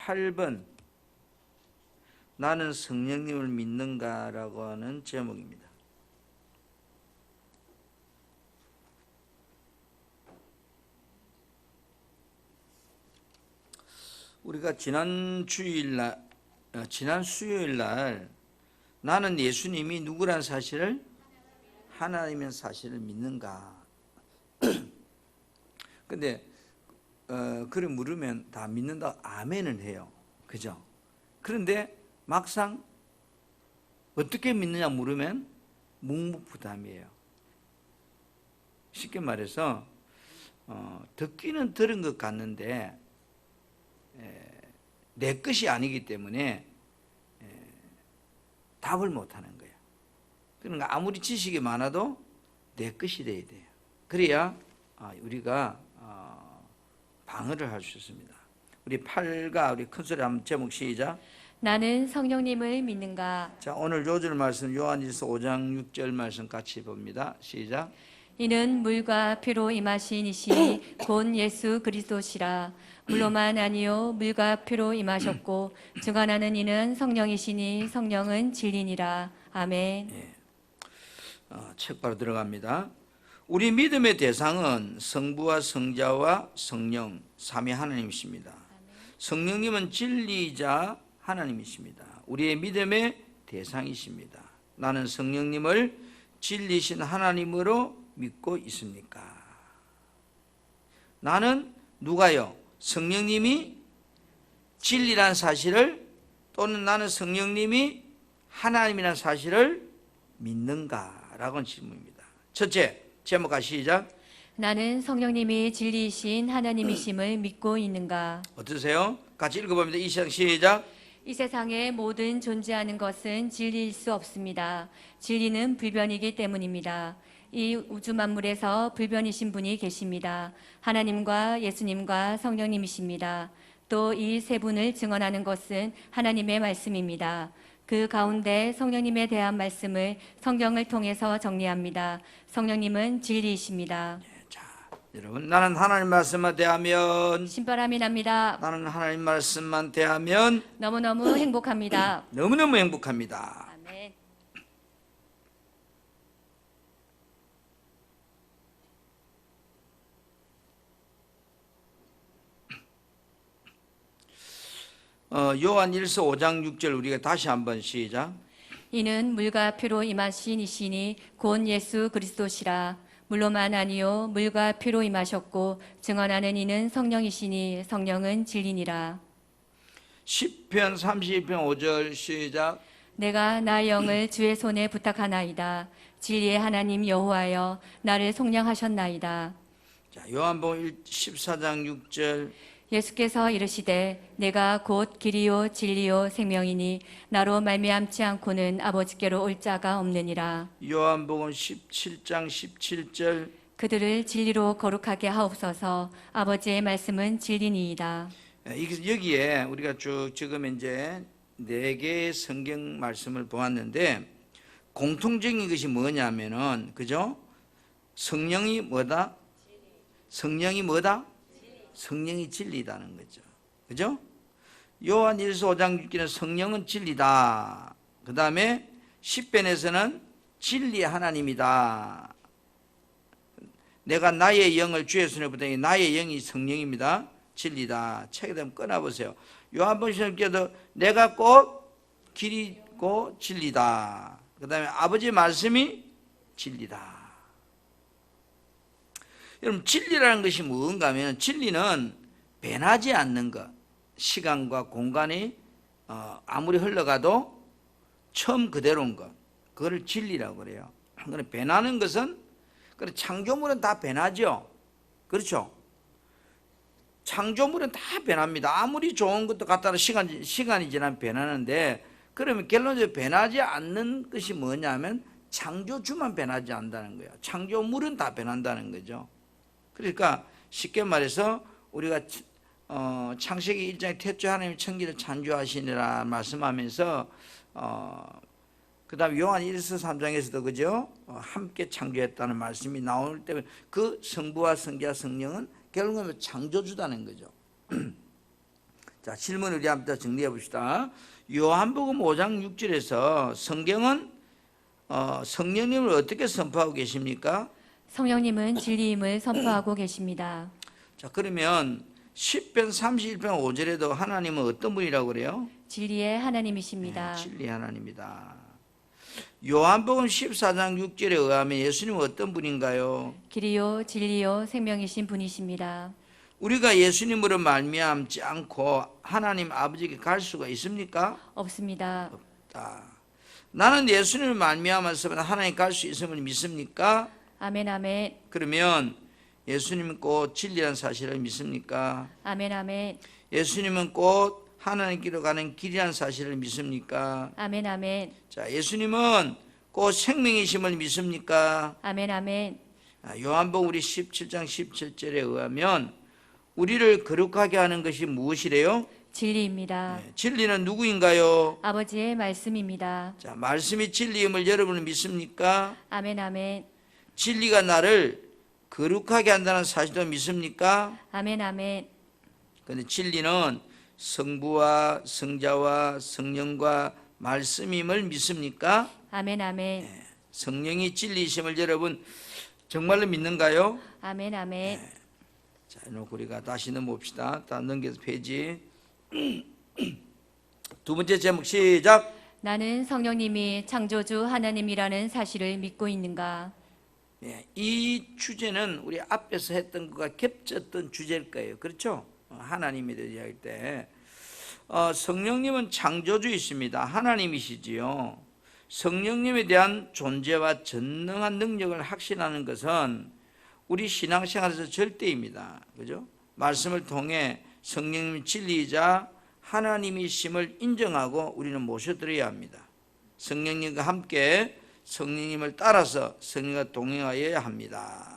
8번 나는 성령님을 믿는가라고 하는 제목입니다. 우리가 지난 수요일 날 나는 예수님이 누구란 사실을, 하나님의 사실을 믿는가. 근데 그래 물으면 다 믿는다 아멘은 해요. 그죠? 그런데 막상 어떻게 믿느냐 물으면 묵묵부담이에요. 쉽게 말해서 듣기는 들은 것 같는데 내 것이 아니기 때문에 답을 못하는 거예요. 그러니까 아무리 지식이 많아도 내 것이 돼야 돼요. 그래야 우리가 방어를 할 수 있습니다. 우리 8가 우리 큰 소리 한번 제목 시작. 나는 성령님을 믿는가. 자, 오늘 요절 말씀 요한일서 5장 6절 말씀 같이 봅니다. 시작. 이는 물과 피로 임하신 이시니 곧 예수 그리스도시라. 물로만 아니요 물과 피로 임하셨고 증언하는 이는 성령이시니 성령은 진리니라. 아멘. 예. 책 바로 들어갑니다. 우리 믿음의 대상은 성부와 성자와 성령 삼위 하나님이십니다. 성령님은 진리이자 하나님이십니다. 우리의 믿음의 대상이십니다. 나는 성령님을 진리신 하나님으로 믿고 있습니까? 나는 누가요? 성령님이 진리란 사실을, 또는 나는 성령님이 하나님이란 사실을 믿는가라고 하는 질문입니다. 첫째, 제목 시작. 나는 성령님이 진리이신 하나님이심을 믿고 있는가. 어떠세요? 같이 읽어봅니다. 이 시작 시작. 이 세상에 모든 존재하는 것은 진리일 수 없습니다. 진리는 불변이기 때문입니다. 이 우주 만물에서 불변이신 분이 계십니다. 하나님과 예수님과 성령님이십니다. 또 이 세 분을 증언하는 것은 하나님의 말씀입니다. 그 가운데 성령님에 대한 말씀을 성경을 통해서 정리합니다. 성령님은 진리이십니다. 자, 여러분, 나는 하나님 말씀만 대하면, 신바람이 납니다. 나는 하나님 말씀만 대하면 너무너무 행복합니다. 너무너무 행복합니다. 아멘. 요한 1서 5장 6절 우리가 다시 한번 시작. 이는 물과 피로 임하신 이시니 곧 예수 그리스도시라. 물로만 아니요 물과 피로 임하셨고 증언하는 이는 성령이시니 성령은 진리니라. 시편 32편 5절 시작. 내가 나의 영을 주의 손에 부탁하나이다. 진리의 하나님 여호와여 나를 속량하셨나이다. 자, 요한복음 14장 6절. 예수께서 이르시되 내가 곧 길이요 진리요 생명이니 나로 말미암지 않고는 아버지께로 올 자가 없느니라. 요한복음 17장 17절. 그들을 진리로 거룩하게 하옵소서. 아버지의 말씀은 진리니이다. 여기에 우리가 쭉 지금 이제 4개의 성경 말씀을 보았는데 공통적인 것이 뭐냐면은, 그죠? 성령이 뭐다? 성령이 뭐다? 성령이 진리다는 거죠. 그죠? 요한 1서 5장 6절은 성령은 진리다. 그 다음에 10편에서는 진리의 하나님이다. 내가 나의 영을 주의 손에 붙더니 나의 영이 성령입니다. 진리다. 책에 대면 꺼내보세요. 요한복음 10편에도 내가 꼭 길이고 진리다. 그 다음에 아버지 말씀이 진리다. 여러분, 진리라는 것이 무언가 하면, 진리는 변하지 않는 것, 시간과 공간이 아무리 흘러가도 처음 그대로인 것, 그거를 진리라고 그래요. 변하는 것은, 창조물은 다 변하죠. 그렇죠? 창조물은 다 변합니다. 아무리 좋은 것도 갖다가 시간이 지나면 변하는데, 그러면 결론적으로 변하지 않는 것이 뭐냐면 창조주만 변하지 않는다는 거예요. 창조물은 다 변한다는 거죠. 그러니까 쉽게 말해서 우리가 창세기 1장에 태초에 하나님이 천지를 창조하시니라 말씀하면서 그 다음에 요한 1서 3장에서도 그죠? 함께 창조했다는 말씀이 나올 때 그 성부와 성자 성령은 결국은 창조주다는 거죠. 자, 질문을 우리 한번 정리해 봅시다. 요한복음 5장 6절에서 성경은 성령님을 어떻게 선포하고 계십니까? 성령님은 진리임을 선포하고 계십니다. 자, 그러면 10편 31편 5절에도 하나님은 어떤 분이라고 그래요? 진리의 하나님이십니다. 진리 하나님이다. 요한복음 14장 6절에 의하면 예수님은 어떤 분인가요? 길이요 진리요 생명이신 분이십니다. 우리가 예수님으로 말미암지 않고 하나님 아버지께 갈 수가 있습니까? 없습니다. 없다. 나는 예수님을 말미암아서 하나님 갈 수 있음을 믿습니까? 아멘 아멘 그러면 예수님은 곧 진리란 사실을 믿습니까? 아멘 아멘 예수님은 곧 하나님께로 가는 길이란 사실을 믿습니까? 아멘 아멘 자, 예수님은 곧 생명이심을 믿습니까? 아멘 아멘 요한복음 우리 17장 17절에 의하면 우리를 거룩하게 하는 것이 무엇이래요? 진리입니다. 진리는 누구인가요? 아버지의 말씀입니다. 자, 말씀이 진리임을 여러분은 믿습니까? 아멘 아멘 진리가 나를 거룩하게 한다는 사실도 믿습니까? 아멘 아멘 그런데 진리는 성부와 성자와 성령과 말씀임을 믿습니까? 아멘 아멘 성령이 진리이심을 여러분 정말로 믿는가요? 아멘 아멘 자, 이놓고 우리가 다시 넘어봅시다. 다 넘겨서 페이지. 두 번째 제목 시작. 나는 성령님이 창조주 하나님이라는 사실을 믿고 있는가? 이 주제는 우리 앞에서 했던 것과 겹쳤던 주제일 거예요. 그렇죠? 하나님에 대해 이야기할 때 성령님은 창조주이십니다. 하나님이시지요. 성령님에 대한 존재와 전능한 능력을 확신하는 것은 우리 신앙생활에서 절대입니다. 그죠? 말씀을 통해 성령님 진리이자 하나님이심을 인정하고 우리는 모셔드려야 합니다. 성령님과 함께 성령님을 따라서 성령과 동행하여야 합니다.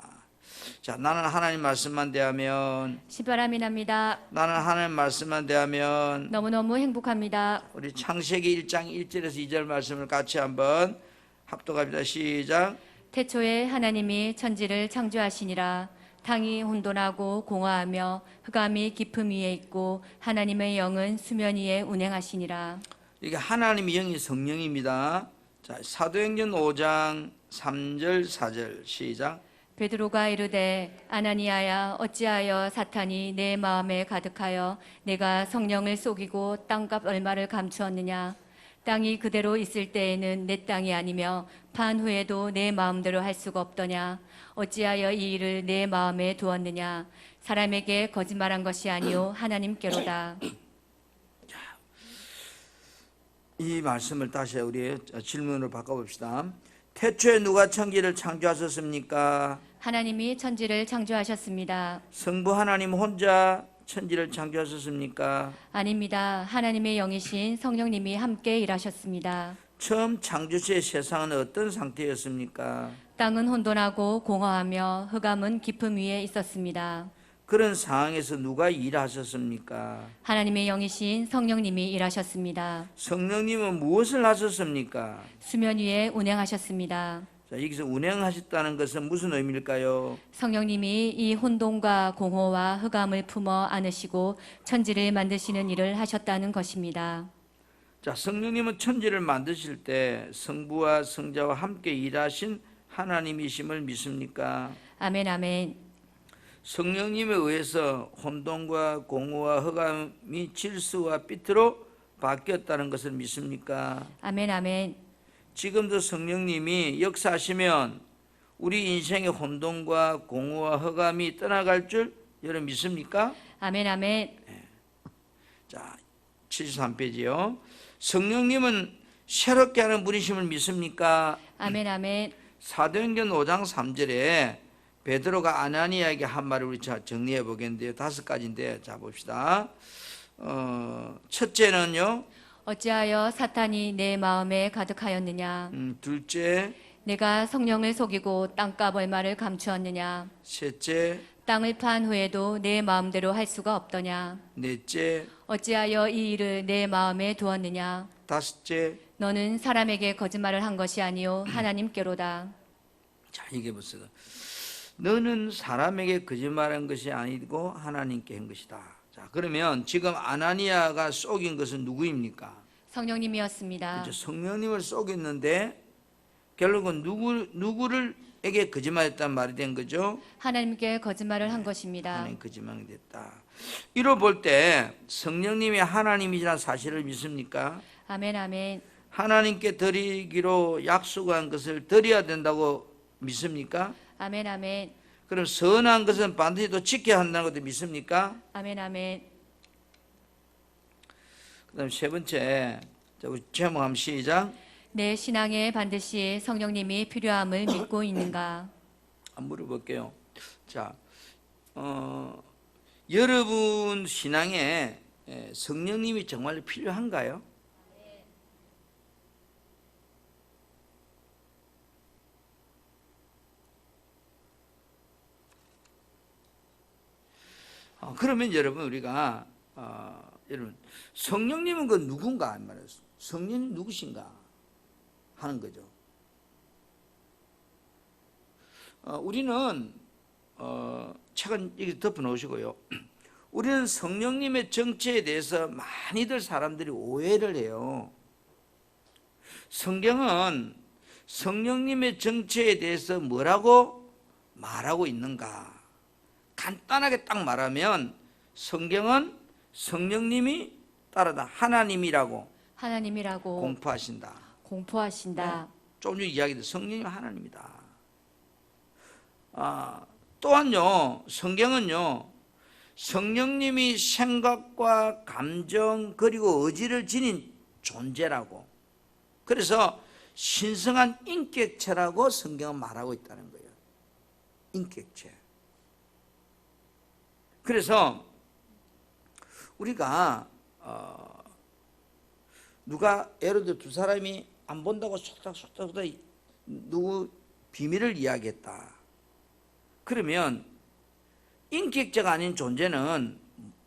자, 나는 하나님 말씀만 대하면 시바람이 납니다. 나는 하나님 말씀만 대하면 너무너무 행복합니다. 우리 창세기 1장 1절에서 2절 말씀을 같이 한번 합독합니다. 시작. 태초에 하나님이 천지를 창조하시니라. 땅이 혼돈하고 공허하며 흑암이 깊음 위에 있고 하나님의 영은 수면 위에 운행하시니라. 이게 하나님의 영이 성령입니다. 자, 사도행전 5장 3절 4절 시작. 베드로가 이르되 아나니아야 어찌하여 사탄이 내 마음에 가득하여 내가 성령을 속이고 땅값 얼마를 감추었느냐. 땅이 그대로 있을 때에는 내 땅이 아니며 판 후에도 내 마음대로 할 수가 없더냐. 어찌하여 이 일을 내 마음에 두었느냐. 사람에게 거짓말한 것이 아니요 하나님께로다. 이 말씀을 다시 우리 질문으로 바꿔봅시다. 태초에 누가 천지를 창조하셨습니까? 하나님이 천지를 창조하셨습니다. 성부 하나님 혼자 천지를 창조하셨습니까? 아닙니다. 하나님의 영이신 성령님이 함께 일하셨습니다. 처음 창조시의 세상은 어떤 상태였습니까? 땅은 혼돈하고 공허하며 흑암은 깊음 위에 있었습니다. 그런 상황에서 누가 일하셨습니까? 하나님의 영이신 성령님이 일하셨습니다. 성령님은 무엇을 하셨습니까? 수면 위에 운행하셨습니다. 자, 여기서 운행하셨다는 것은 무슨 의미일까요? 성령님이 이 혼돈과 공허와 흑암을 품어 안으시고 천지를 만드시는 일을 하셨다는 것입니다. 자, 성령님은 천지를 만드실 때 성부와 성자와 함께 일하신 하나님이심을 믿습니까? 아멘 아멘 성령님에 의해서 혼돈과 공허와 흑암이 질서와 삐뚤어 바뀌었다는 것을 믿습니까? 아멘 아멘 지금도 성령님이 역사하시면 우리 인생의 혼돈과 공허와 흑암이 떠나갈 줄 여러분 믿습니까? 아멘 아멘 자, 73페이지요. 성령님은 새롭게 하는 분이심을 믿습니까? 아멘 아멘 사도행전 5장 3절에 베드로가 아나니아에게 한 말을 우리 정리해 보겠는데요. 5가지인데 자 봅시다. 첫째는요. 어찌하여 사탄이 내 마음에 가득하였느냐. 둘째. 내가 성령을 속이고 땅값 얼마를 감추었느냐. 셋째. 땅을 판 후에도 내 마음대로 할 수가 없더냐. 넷째. 어찌하여 이 일을 내 마음에 두었느냐. 다섯째. 너는 사람에게 거짓말을 한 것이 아니요 하나님께로다. 자, 이게 무슨 너는 사람에게 거짓말한 것이 아니고 하나님께 한 것이다. 자, 그러면 지금 아나니아가 속인 것은 누구입니까? 성령님이었습니다. 그렇죠. 성령님을 속였는데 결국은 누구를에게 거짓말했단 말이 된 거죠? 하나님께 거짓말을 한 것입니다. 하나님 거짓말이 됐다. 이로 볼 때 성령님이 하나님이라는 사실을 믿습니까? 아멘, 아멘. 하나님께 드리기로 약속한 것을 드려야 된다고 믿습니까? 아멘, 아멘. 그럼 선한 것은 반드시 또 지켜야 한다는 것도 믿습니까? 아멘, 아멘. 그 다음 세 번째, 자, 우리 제목 한번 시작. 내 신앙에 반드시 성령님이 필요함을 믿고 있는가? 한번 물어볼게요. 자, 여러분 신앙에 성령님이 정말 필요한가요? 그러면 여러분 우리가 여러분 성령님은 그 누군가 말이에요. 성령님 누구신가 하는 거죠. 우리는 책은 여기 덮어 놓으시고요. 우리는 성령님의 정체에 대해서 많이들 사람들이 오해를 해요. 성경은 성령님의 정체에 대해서 뭐라고 말하고 있는가? 간단하게 딱 말하면 성경은 성령님이 따라다 하나님이라고 공포하신다. 공포하신다. 좀 전에 이야기했던 성령이 하나님이다. 또한요, 성경은요, 성령님이 생각과 감정 그리고 의지를 지닌 존재라고. 그래서 신성한 인격체라고 성경은 말하고 있다는 거예요. 인격체. 그래서 우리가 누가 예를 들어 두 사람이 안 본다고 속닥속닥 누구 비밀을 이야기했다. 그러면 인격자가 아닌 존재는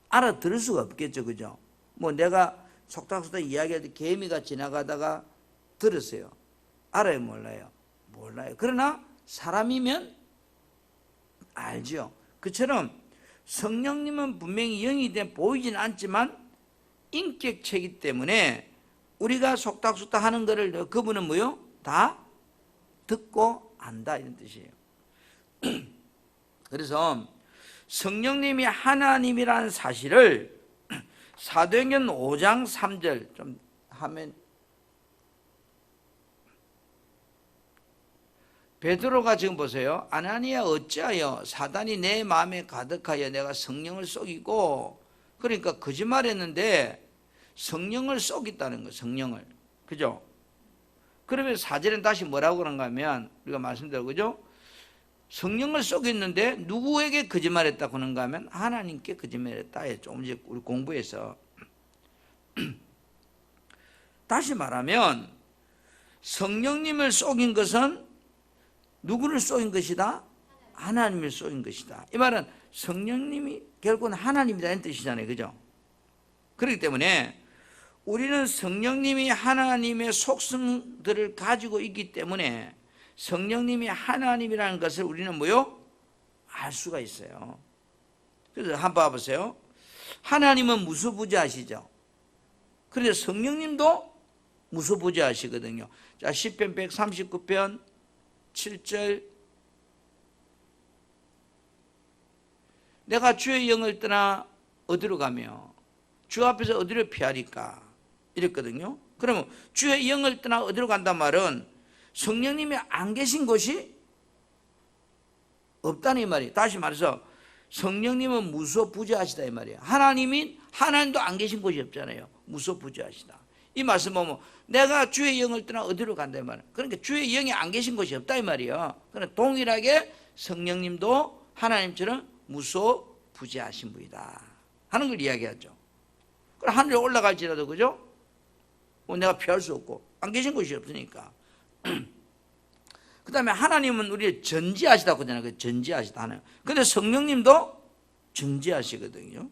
알아들을 수가 없겠죠, 그죠? 뭐 내가 속닥속닥 이야기할 때 개미가 지나가다가 들었어요. 알아요, 몰라요? 몰라요. 그러나 사람이면 알죠. 그처럼 성령님은 분명히 영이 돼 보이진 않지만 인격체이기 때문에 우리가 속닥속닥 하는 것을 그분은 뭐요? 다 듣고 안다 이런 뜻이에요. 그래서 성령님이 하나님이라는 사실을 사도행전 5장 3절 좀 하면 베드로가 지금 보세요. 아나니아 어찌하여 사단이 내 마음에 가득하여 내가 성령을 속이고, 그러니까 거짓말했는데 성령을 속였다는 거예요. 성령을. 그죠? 그러면 4절엔 다시 뭐라고 그런가 하면 우리가 말씀드려 그죠? 성령을 속였는데 누구에게 거짓말했다고 그런가 하면 하나님께 거짓말했다. 조금 전에 우리 공부해서 다시 말하면 성령님을 속인 것은 누구를 속인 것이다? 하나님을 속인 것이다. 이 말은 성령님이 결국은 하나님이라는 뜻이잖아요. 그죠? 그렇기 때문에 우리는 성령님이 하나님의 속성들을 가지고 있기 때문에 성령님이 하나님이라는 것을 우리는 뭐요? 알 수가 있어요. 그래서 한번 봐보세요. 하나님은 무소부재하시죠. 그런데 성령님도 무소부재하시거든요. 자, 시편 139편 7절 내가 주의 영을 떠나 어디로 가며 주 앞에서 어디로 피하리까 이랬거든요. 그러면 주의 영을 떠나 어디로 간단 말은 성령님이 안 계신 곳이 없다는 이 말이에요. 다시 말해서 성령님은 무소부재하시다 이 말이에요. 하나님도 안 계신 곳이 없잖아요. 무소부재하시다. 이 말씀 보면 내가 주의 영을 떠나 어디로 간다 이 말이에요. 그러니까 주의 영이 안 계신 곳이 없다 이 말이에요. 그러니까 동일하게 성령님도 하나님처럼 무소부재하신 분이다 하는 걸 이야기하죠. 그럼 하늘에 올라갈지라도 그죠? 내가 피할 수 없고 안 계신 곳이 없으니까. 그 다음에 하나님은 우리를 전지하시다고 하잖아요. 전지하시다 하나요. 근데 성령님도 전지하시거든요.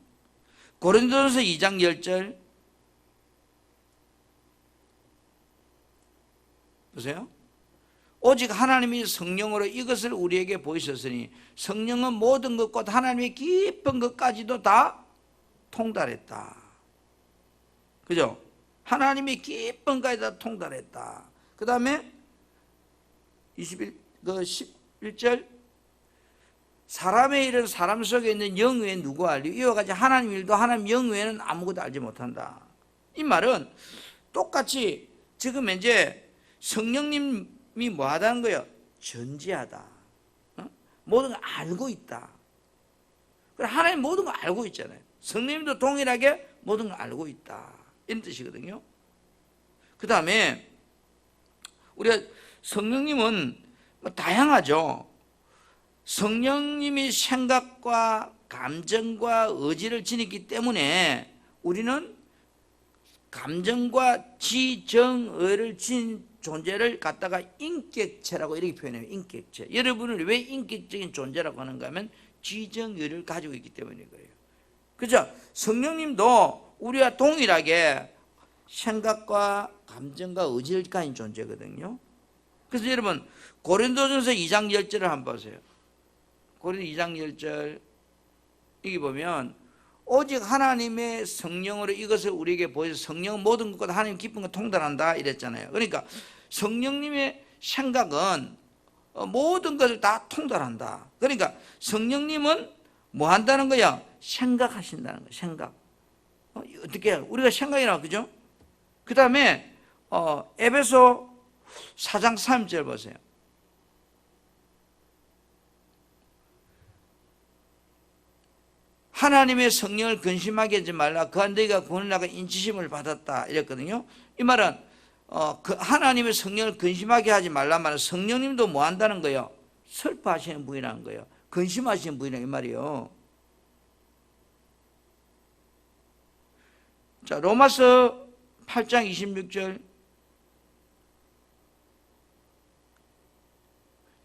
고린도전서 2장 10절 보세요. 오직 하나님이 성령으로 이것을 우리에게 보이셨으니 성령은 모든 것과 하나님의 깊은 것까지도 다 통달했다. 그죠? 하나님의 기쁨까지 다 통달했다. 그 다음에 11절 사람의 일은 사람 속에 있는 영 외에 누구 알리? 이와 같이 하나님 일도 하나님 영 외에는 아무것도 알지 못한다. 이 말은 똑같이 지금 이제 성령님이 뭐 하다는 거예요? 전지하다. 모든 걸 알고 있다. 하나님 모든 걸 알고 있잖아요. 성령님도 동일하게 모든 걸 알고 있다. 이런 뜻이거든요. 그 다음에 우리가 성령님은 다양하죠. 성령님이 생각과 감정과 의지를 지녔기 때문에 우리는 감정과 지정의를 지닌 존재를 갖다가 인격체라고 이렇게 표현해요. 인격체. 여러분을 왜 인격적인 존재라고 하는가 하면 지정의를 가지고 있기 때문에 그래요. 그죠? 성령님도 우리와 동일하게 생각과 감정과 의지를 가진 존재거든요. 그래서 여러분 고린도전서 2장 10절을 한번 보세요. 고린도 2장 10절 여기 보면 오직 하나님의 성령으로 이것을 우리에게 보여서 성령은 모든 것보다 하나님 기쁜 것 통달한다 이랬잖아요. 그러니까 성령님의 생각은 모든 것을 다 통달한다. 그러니까 성령님은 뭐 한다는 거야? 생각하신다는 거야. 생각. 어떻게 해요? 우리가 생각이나 그죠? 그 다음에 에베소 4장 3절 보세요. 하나님의 성령을 근심하게 하지 말라. 그한 너희가 구원을 나가 인치심을 받았다 이랬거든요. 이 말은 그 하나님의 성령을 근심하게 하지 말라 말은 성령님도 뭐 한다는 거예요? 슬퍼하시는 분이라는 거예요. 근심하시는 분이라는 이 말이에요. 자, 로마서 8장 26절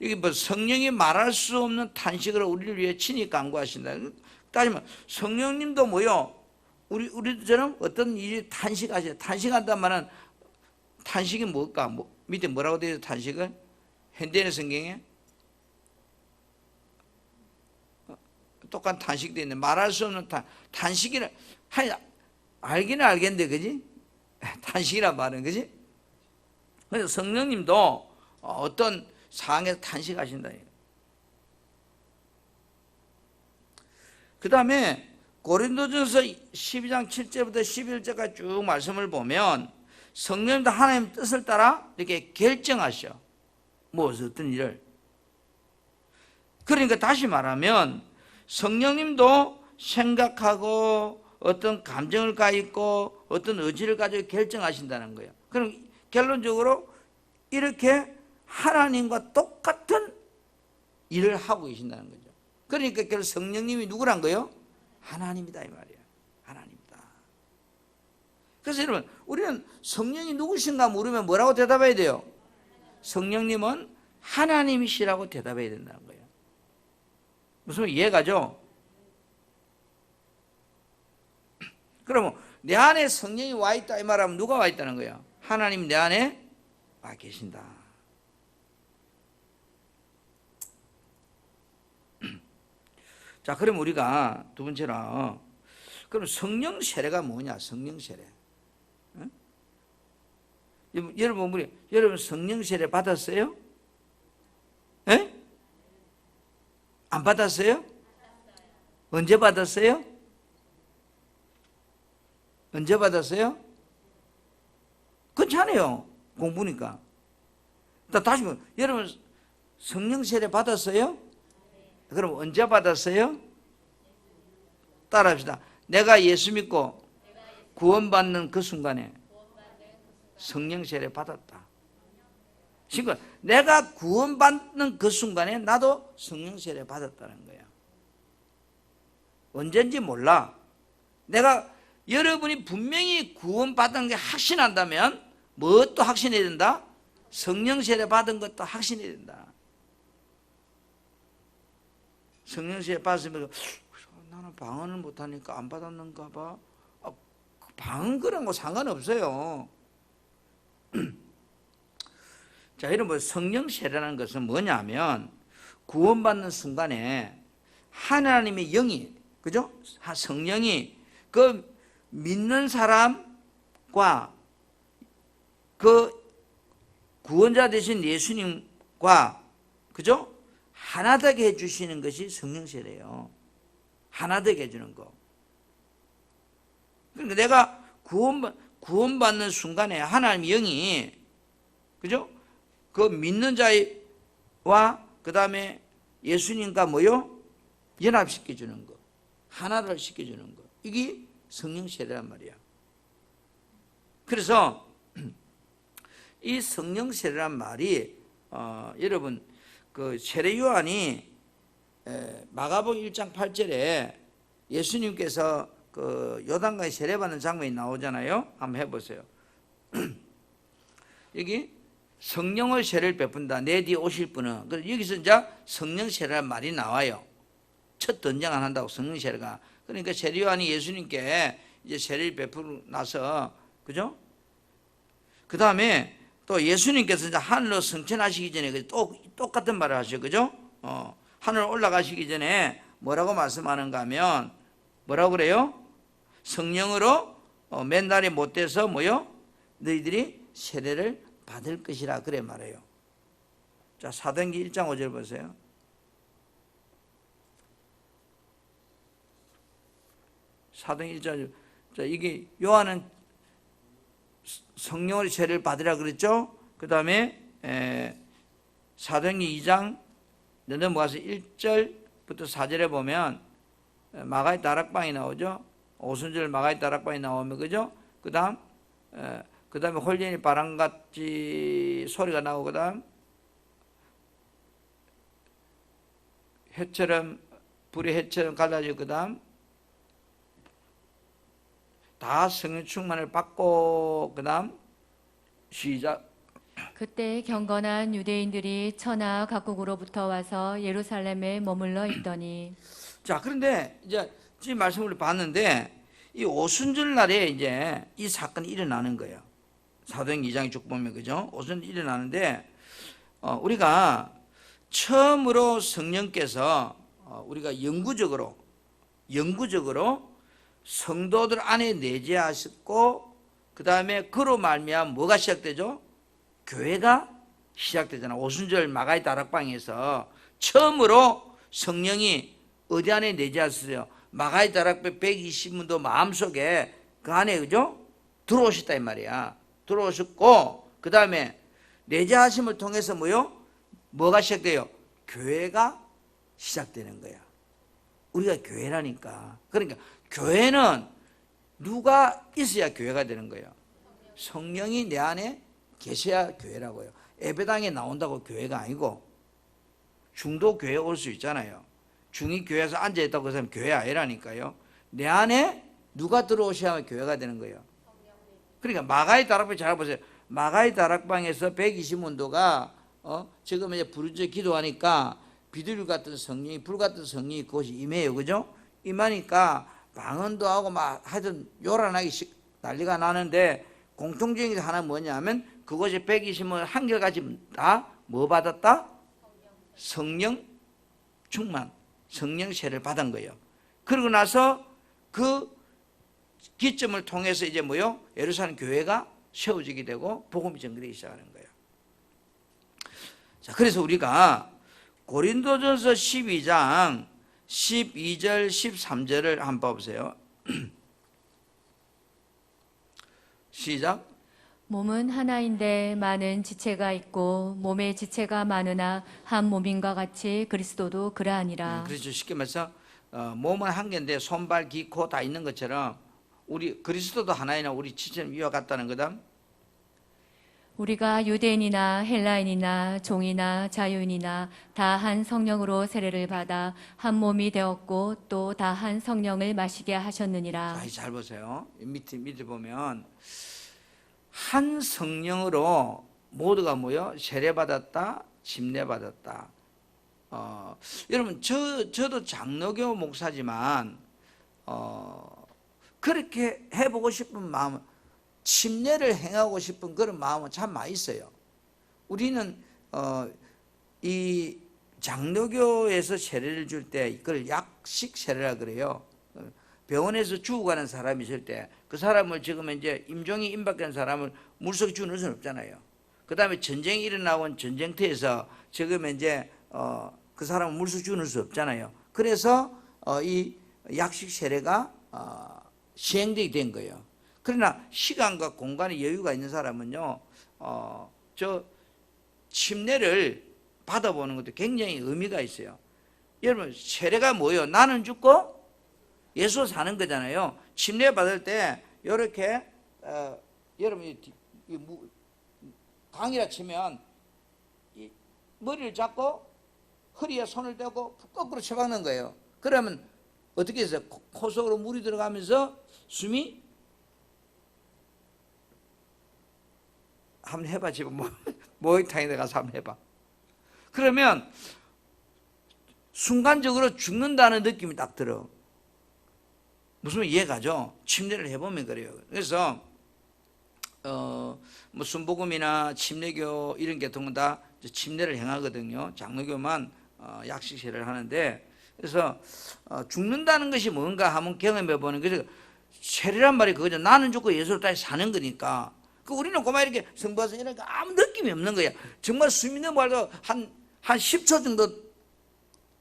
여기 뭐 성령이 말할 수 없는 탄식으로 우리를 위해 친히 간구하신다. 따지면 성령님도 뭐요? 우리처럼 어떤 일이 탄식하셔. 탄식한다는 말은 탄식이 뭘까? 밑에 뭐라고 되어 있어? 탄식은 현대인 성경에 똑같은 탄식 되어 있는데 말할 수 없는 탄식이라 알기는 알겠는데 그지? 탄식이란 말은 그지? 그래서 성령님도 어떤 상황에서 탄식하신다. 그 다음에 고린도전서 12장 7절부터 11절까지 쭉 말씀을 보면 성령님도 하나님 뜻을 따라 이렇게 결정하셔. 무엇 어떤 일을. 그러니까 다시 말하면 성령님도 생각하고 어떤 감정을 가지고 어떤 의지를 가지고 결정하신다는 거예요. 그럼 결론적으로 이렇게 하나님과 똑같은 일을 하고 계신다는 거죠. 그러니까 결국 성령님이 누구란 거예요? 하나님이다 이 말이에요. 하나님이다. 그래서 여러분 우리는 성령이 누구신가 물으면 뭐라고 대답해야 돼요? 성령님은 하나님이시라고 대답해야 된다는 거예요. 무슨 말 이해가죠? 그러면 내 안에 성령이 와 있다 이 말하면 누가 와 있다는 거예요? 하나님 내 안에 와 계신다. 자, 그럼 우리가 두 번째로 그럼 성령 세례가 뭐냐? 성령 세례. 응? 여러분 성령 세례 받았어요? 에? 안 받았어요? 언제 받았어요? 언제 받았어요? 괜찮아요. 공부니까. 다시 보면 여러분 성령 세례 받았어요? 그럼 언제 받았어요? 따라합시다. 내가 예수 믿고 구원받는 그 순간에 성령 세례 받았다. 지금 내가 구원받는 그 순간에 나도 성령 세례 받았다는 거야. 언젠지 몰라. 내가 여러분이 분명히 구원받은 게 확신한다면 무엇도 확신해야 된다? 성령 세례 받은 것도 확신해야 된다. 성령 세례 받았으면 나는 방언을 못하니까 안 받았는가 봐. 방언 그런 거 상관없어요. 자, 여러분 성령 세례라는 것은 뭐냐면 구원받는 순간에 하나님의 영이 그죠? 성령이 그 믿는 사람과 그 구원자 되신 예수님과 그죠? 하나 되게 해주시는 것이 성령 세례예요. 하나 되게 해주는 거. 그러니까 내가 구원받는 순간에 하나님 영이 그죠? 그 믿는 자와 그 다음에 예수님과 뭐요? 연합시켜주는 거. 하나를 시켜주는 거. 이게 성령 세례란 말이야. 그래서 이 성령 세례란 말이 여러분 그 세례 요한이 마가복음 1장 8절에 예수님께서 그 요단강에 세례받는 장면이 나오잖아요. 한번 해보세요. 여기 성령의 세례를 베푼다. 내 뒤에 오실 분은. 그래서 여기서 이제 성령 세례란 말이 나와요. 첫 등장 안 한다고 성령 세례가. 그러니까 세례 요한이 예수님께 이제 세례를 베푸고 나서 그죠? 그 다음에 또 예수님께서 이제 하늘로 승천하시기 전에 또 똑같은 말을 하셔, 그죠? 하늘 올라가시기 전에 뭐라고 말씀하는가 하면 뭐라고 그래요? 성령으로 맨날이 못 돼서 뭐요? 너희들이 세례를 받을 것이라 그래 말해요. 자, 사도행전 1장 5절 보세요. 사도행전 1장. 자, 이게 요한은 성령으로 세례를 받으라 그랬죠. 그 다음에 사도행전 2장 넘어가서 1절부터 4절에 보면 마가의 다락방이 나오죠. 오순절 마가의 다락방이 나오면 그죠. 그 다음에 홀연히 바람같이 소리가 나오고 그 다음 해처럼 불이 해처럼 갈라지고 그 다음 다 성령 충만을 받고 그 다음 시작. 그때 경건한 유대인들이 천하 각국으로부터 와서 예루살렘에 머물러 있더니. 자, 그런데 이제 지금 말씀을 봤는데 이 오순절 날에 이제 이 사건이 일어나는 거예요. 사도행전 2장에 쭉 보면 그죠? 오순절 일어나는데 우리가 처음으로 성령께서 우리가 영구적으로 성도들 안에 내재하셨고 그 다음에 그로 말미암아 뭐가 시작되죠? 교회가 시작되잖아. 오순절 마가의 다락방에서 처음으로 성령이 어디 안에 내재하셨어요? 마가의 다락방 120문도 마음속에 그 안에 그죠? 들어오셨다 이 말이야. 들어오셨고 그 다음에 내재하심을 통해서 뭐가 시작돼요? 교회가 시작되는 거야. 우리가 교회라니까. 그러니까 교회는 누가 있어야 교회가 되는 거예요? 성령이 내 안에 계셔야 교회라고요. 예배당에 나온다고 교회가 아니고 중도 교회 올 수 있잖아요. 중이 교회에서 앉아있다고 그 사람 교회 아니라니까요. 내 안에 누가 들어오셔야 교회가 되는 거예요. 그러니까 마가의 다락방 잘 보세요. 마가의 다락방에서 120문도가 지금 이제 부르짖어 기도하니까 비둘기 같은 성령이 불 같은 성령이 그것이 임해요. 그죠? 임하니까 방언도 하고 막 하여튼 요란하게 난리가 나는데 공통적인 게 하나 뭐냐면 그것이 120문 한결같이 다 뭐 받았다? 성령 충만, 성령 세례를 받은 거예요. 그러고 나서 그 기점을 통해서 이제 예루살렘 교회가 세워지게 되고 복음이 전개되기 시작하는 거예요. 자, 그래서 우리가 고린도전서 12장 12절 13절을 한번 보세요. 시작. 몸은 하나인데 많은 지체가 있고 몸의 지체가 많으나 한 몸인과 같이 그리스도도 그러하니라. 그렇죠. 쉽게 말해서 몸은 한 개인데 손발, 귀, 코 다 있는 것처럼 우리 그리스도도 하나이나 우리 지체는 이와 같다는 거다. 우리가 유대인이나 헬라인이나 종이나 자유인이나 다 한 성령으로 세례를 받아 한 몸이 되었고 또 다 한 성령을 마시게 하셨느니라. 자, 잘 보세요. 밑에 보면 한 성령으로 모두가 세례받았다, 침례받았다. 여러분 저도 장로교 목사지만 그렇게 해보고 싶은 마음, 침례를 행하고 싶은 그런 마음은 참 많이 있어요. 우리는 이 장로교에서 세례를 줄 때 이걸 약식 세례라 그래요. 병원에서 죽어가는 사람이 있을 때 그 사람을 지금 이제 임종이 임박한 사람을 물속에 주는 수는 없잖아요. 그 다음에 전쟁이 일어나온 전쟁터에서 지금 이제 그 사람을 물속에 주는 수 없잖아요. 그래서 이 약식 세례가 시행되게 된 거예요. 그러나 시간과 공간의 여유가 있는 사람은요, 저 침례를 받아보는 것도 굉장히 의미가 있어요. 여러분, 세례가 뭐예요? 나는 죽고 예수 사는 거잖아요. 침례 받을 때 이렇게 여러분이 강이라 치면 이 머리를 잡고 허리에 손을 대고 거꾸로 쳐박는 거예요. 그러면 어떻게 해서 코 속으로 물이 들어가면서 숨이 한번 해봐. 지금 모욕탕에 가서 한번 해봐. 그러면 순간적으로 죽는다는 느낌이 딱 들어. 무슨 이해가죠? 침례를 해보면 그래요. 그래서 뭐 순복음이나 침례교 이런 계통은 다 침례를 행하거든요. 장로교만 약식 세례를 하는데, 그래서 죽는다는 것이 뭔가 한번 경험해 보는 거죠. 세례란 말이 그거죠. 나는 죽고 예수를 다시 사는 거니까. 우리는 고마 이렇게 성부와서 이러니까 아무 느낌이 없는 거야. 정말 숨이 넘어가도 한 10초 정도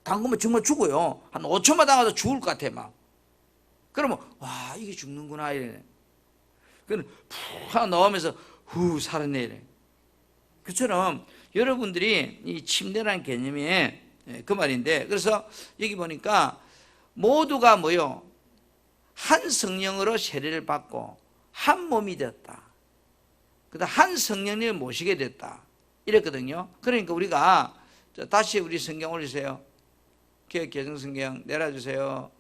담그면 정말 죽어요. 한 5초만 담가도 죽을 것 같아 막. 그러면 와, 이게 죽는구나 이래. 그는 푹 하나 넣으면서 후 살았네 이래. 그처럼 여러분들이 이 침례라는 개념이 그 말인데, 그래서 여기 보니까 모두가 뭐요? 한 성령으로 세례를 받고 한 몸이 되었다. 그다음 한 성령님을 모시게 됐다. 이랬거든요. 그러니까 우리가 다시 우리 성경 올리세요. 개정 성경 내려주세요.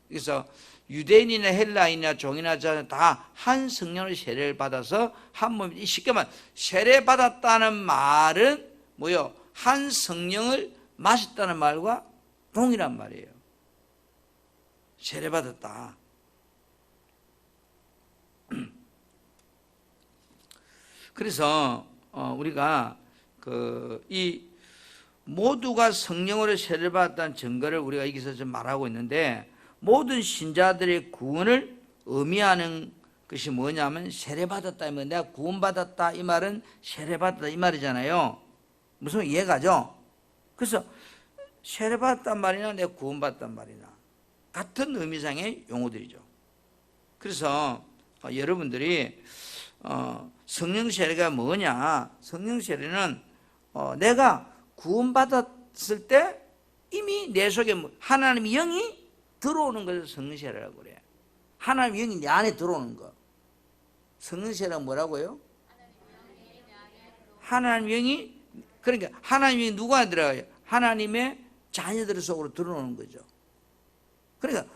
그래서 유대인이나 헬라인이나 종이나 자 다 한 성령의 세례를 받아서 한 몸이, 쉽게 말 세례 받았다는 말은 뭐요? 한 성령을 마셨다는 말과 동일한 말이에요. 세례 받았다. 그래서 우리가 이 모두가 성령으로 세례를 받았다는 증거를 우리가 여기서 좀 말하고 있는데, 모든 신자들의 구원을 의미하는 것이 뭐냐면 세례받았다. 내가 구원받았다 이 말은 세례받았다 이 말이잖아요. 무슨 이해가죠? 그래서 세례받았단 말이나 내가 구원받았단 말이나 같은 의미상의 용어들이죠. 그래서 여러분들이 성령 세례가 뭐냐? 성령 세례는 내가 구원받았을 때 이미 내 속에 하나님의 영이 들어오는 것을 성령 세례라고 그래요. 하나님의 영이 내 안에 들어오는 거. 성령 세례가 뭐라고요? 하나님의 영이, 그러니까 하나님의 영이 누구 안에 들어가요? 하나님의 자녀들 속으로 들어오는 거죠. 그러니까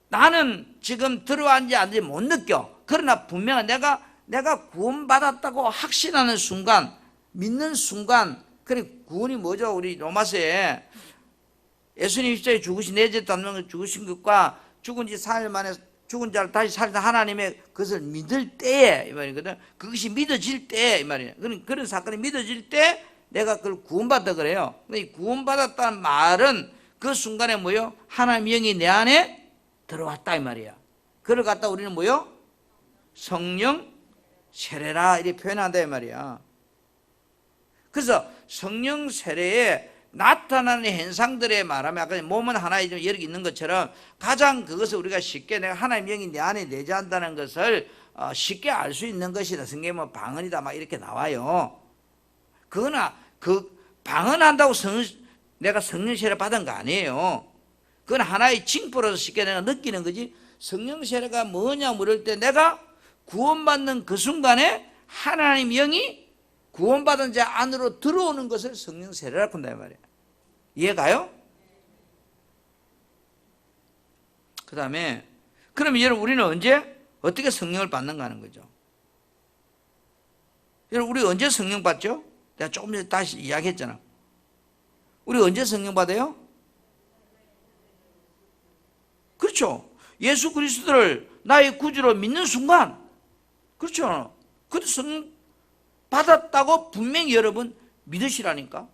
나는 지금 들어왔는지 안 들어왔는지 못 느껴. 그러나 분명히 내가 구원받았다고 확신하는 순간, 믿는 순간, 그래 구원이 뭐죠? 우리 로마서에 예수님 십자가에 죽으신 내죄 담는 죽으신 것과 죽은 지 4일 만에 죽은 자를 다시 살린 하나님의 그것을 믿을 때에 이 말이거든. 그것이 믿어질 때 이 말이에요. 그런 사건이 믿어질 때 내가 그걸 구원받다 그래요. 근데 이 구원받았다는 말은 그 순간에 뭐요? 하나님의 영이 내 안에 들어왔다 이 말이야. 그걸 갖다 우리는 뭐요? 성령 세례라 이렇게 표현한다 이 말이야. 그래서 성령 세례에 나타나는 현상들에 말하면 아까 몸은 하나의 여러 개 있는 것처럼 가장 그것을 우리가 쉽게 내가 하나님의 영이 내 안에 내재한다는 것을 쉽게 알 수 있는 것이다. 성경에 뭐 방언이다 막 이렇게 나와요. 그러나 그 방언한다고 내가 성령 세례 받은 거 아니에요. 그건 하나의 징표로서 쉽게 내가 느끼는 거지. 성령 세례가 뭐냐 물을 때 내가 구원받는 그 순간에 하나님 영이 구원받은 자 안으로 들어오는 것을 성령 세례라고 한다 이 말이에요. 이해가요? 그 다음에 그러면 여러분 우리는 언제 어떻게 성령을 받는가 하는 거죠. 여러분 우리 언제 성령 받죠? 내가 조금 전에 다시 이야기했잖아. 우리 언제 성령 받아요? 그렇죠. 예수 그리스도를 나의 구주로 믿는 순간, 그렇죠. 그래서 성령 받았다고 분명히 여러분 믿으시라니까.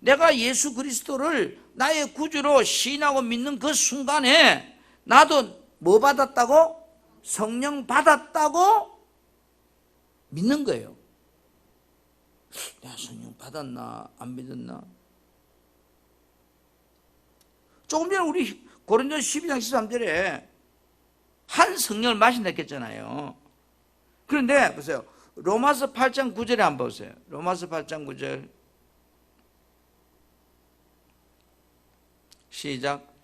내가 예수 그리스도를 나의 구주로 시인하고 믿는 그 순간에 나도 뭐 받았다고? 성령 받았다고 믿는 거예요. 내가 성령 받았나 안 믿었나? 조금 전에 우리 고린도서 12장 13절에 한 성령을 마신다 했잖아요. 그런데 보세요. 로마서 8장 9절에 한번 보세요. 로마서 8장 9절 시작.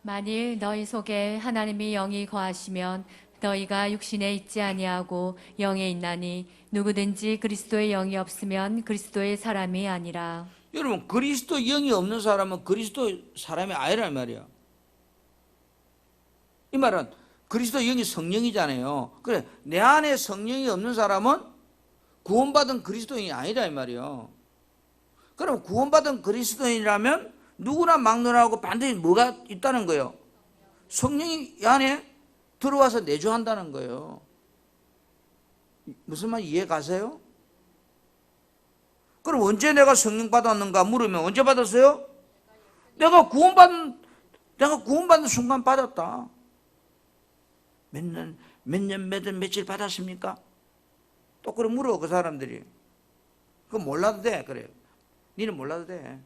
만일 너희 속에 하나님이 영이 거하시면 너희가 육신에 있지 아니하고 영에 있나니 누구든지 그리스도의 영이 없으면 그리스도의 사람이 아니라. 여러분, 그리스도 영이 없는 사람은 그리스도 사람이 아니란 말이야. 이 말은 그리스도 영이 성령이잖아요. 그래, 내 안에 성령이 없는 사람은 구원받은 그리스도인이 아니라 이 말이야. 그럼 구원받은 그리스도인이라면 누구나 막론하고 반드시 뭐가 있다는 거예요? 성령이 이 안에 들어와서 내주한다는 거예요. 무슨 말 이해 가세요? 그럼 언제 내가 성령 받았는가 물으면 언제 받았어요? 내가 구원받은 순간 받았다. 몇 년, 며칠 받았습니까? 또 그래 물어, 그 사람들이. 그거 몰라도 돼, 그래. 니는 몰라도 돼.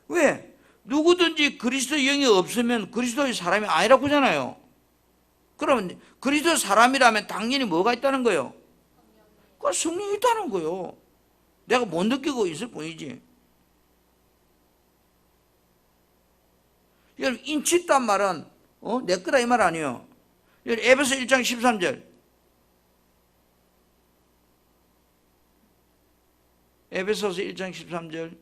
왜? 누구든지 그리스도 영이 없으면 그리스도의 사람이 아니라고 하잖아요. 그러면 그리스도 사람이라면 당연히 뭐가 있다는 거예요? 그 성령이 있다는 거예요. 내가 못 느끼고 있을 뿐이지. 여러분, 인치 있단 말은 내 거다 이 말 아니에요. 여러분, 에베소 1장 13절. 에베소서 1장 13절.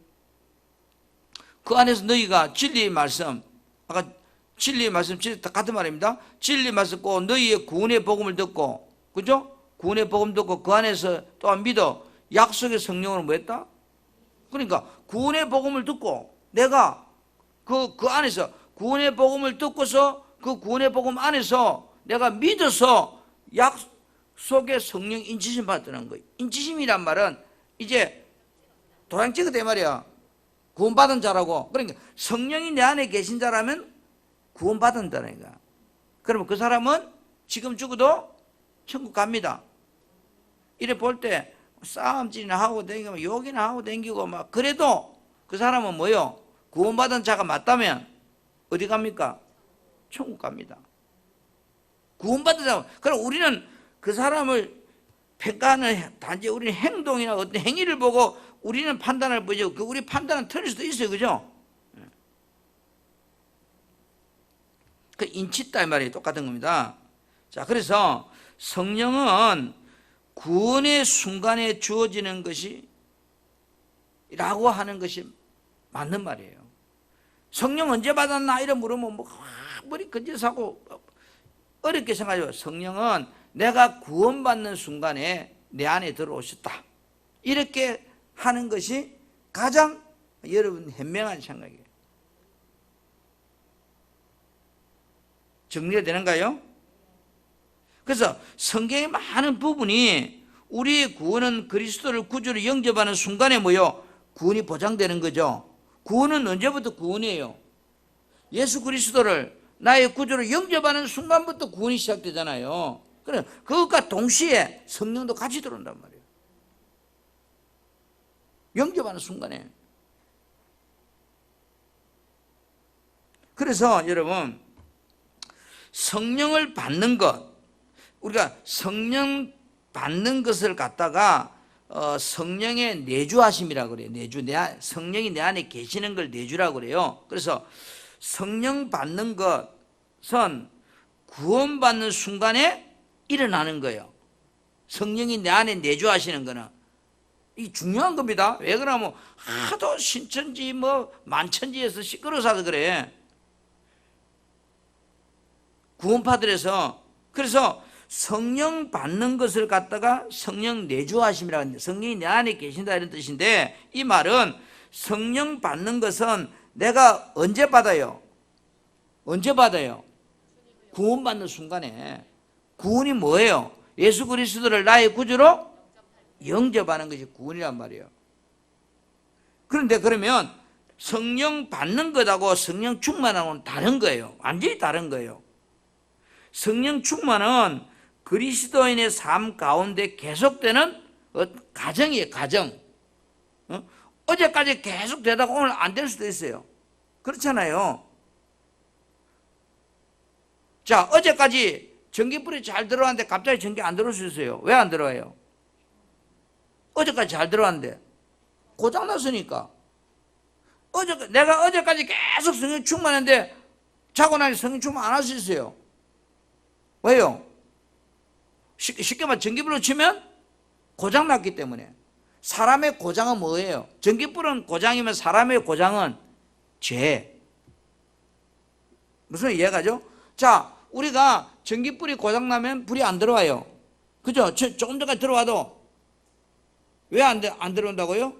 그 안에서 너희가 진리의 말씀, 아까 진리의 말씀 같은 말입니다. 진리의 말씀 듣고 너희의 구원의 복음을 듣고, 그죠? 구원의 복음 듣고 그 안에서 또한 믿어 약속의 성령으로 뭐 했다? 그러니까 구원의 복음을 듣고 내가 그 안에서 구원의 복음을 듣고서 그 구원의 복음 안에서 내가 믿어서 약속의 성령 인치심 받았다는 거예요. 인치심이란 말은 이제 도장 찍었다 이 말이야. 구원받은 자라고. 그러니까 성령이 내 안에 계신 자라면 구원받은 자라니까. 그러면 그 사람은 지금 죽어도 천국 갑니다. 이래 볼 때 싸움질이나 하고 댕기고 욕이나 하고 댕기고 막 그래도 그 사람은 뭐요? 구원받은 자가 맞다면 어디 갑니까? 천국 갑니다. 구원받은 자. 그럼 우리는 그 사람을 평가하는 단지 우리는 행동이나 어떤 행위를 보고 우리는 판단을 보죠. 그 우리 판단은 틀릴 수도 있어요. 그죠? 그 인치다 이 말이 똑같은 겁니다. 자, 그래서 성령은 구원의 순간에 주어지는 것이 라고 하는 것이 맞는 말이에요. 성령 언제 받았나 이런 물으면 뭐 머리 건져서고 어렵게 생각하죠. 성령은 내가 구원받는 순간에 내 안에 들어오셨다. 이렇게 하는 것이 가장 여러분 현명한 생각이에요. 정리가 되는가요? 그래서 성경의 많은 부분이 우리의 구원은 그리스도를 구주로 영접하는 순간에 뭐요? 구원이 보장되는 거죠. 구원은 언제부터 구원이에요? 예수 그리스도를 나의 구주로 영접하는 순간부터 구원이 시작되잖아요. 그래, 그것과 동시에 성령도 같이 들어온단 말이에요. 영접하는 순간에. 그래서 여러분, 성령을 받는 것, 우리가 성령 받는 것을 갖다가 성령의 내주하심이라고 그래요. 성령이 내 안에 계시는 걸 내주라고 그래요. 그래서 성령 받는 것은 구원받는 순간에 일어나는 거예요. 성령이 내 안에 내주하시는 거는 이 중요한 겁니다. 왜 그러냐면 하도 신천지 뭐 만천지에서 시끄러워서 그래. 구원파들에서. 그래서 성령 받는 것을 갖다가 성령 내주하심이라고 하는데 성령이 내 안에 계신다 이런 뜻인데 이 말은 성령 받는 것은 내가 언제 받아요? 언제 받아요? 구원받는 순간에. 구원이 뭐예요? 예수 그리스도를 나의 구주로 영접하는 것이 구원이란 말이에요. 그런데 그러면 성령 받는 것하고 성령 충만하고는 다른 거예요. 완전히 다른 거예요. 성령 충만은 그리스도인의 삶 가운데 계속되는 가정이에요. 가정. 어제까지 계속 되다가 오늘 안 될 수도 있어요. 그렇잖아요. 자, 어제까지 전기불이 잘 들어왔는데 갑자기 전기 안 들어올 수 있어요. 왜 안 들어와요? 어제까지 잘 들어왔는데 고장났으니까. 내가 어제까지 계속 성령 충만했는데 자고 나니 성령 충만 안 할 수 있어요. 왜요? 쉽게 말해 전기불로 치면 고장났기 때문에. 사람의 고장은 뭐예요? 전기불은 고장이면 사람의 고장은 죄. 무슨 이해가죠? 자, 우리가 전기불이 고장나면 불이 안 들어와요. 그죠? 조금 전까지 들어와도 왜 안 들어온다고요?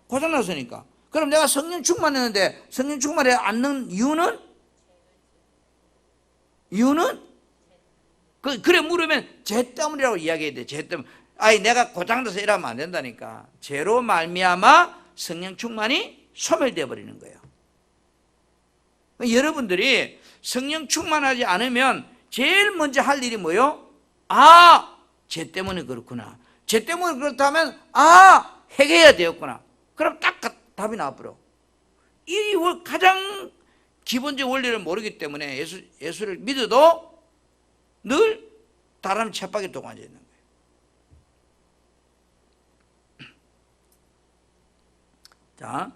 고장났으니까. 그럼 내가 성령 충만했는데 성령 충만에 않는 이유는? 그래 물으면 죄 때문이라고 이야기해야 돼. 죄 때문에. 아니 내가 고장나서 이러면 안 된다니까. 죄로 말미암아 성령 충만이 소멸되어 버리는 거예요. 여러분들이 성령 충만하지 않으면 제일 먼저 할 일이 뭐예요? 죄 때문에 그렇구나. 죄 때문에 그렇다면 해결해야 되었구나. 그럼 딱 답이 나와버려. 이 가장 기본적 원리를 모르기 때문에 예수를 믿어도 늘 다른 쳇바퀴 동안 앉아 있는 거예요. 자,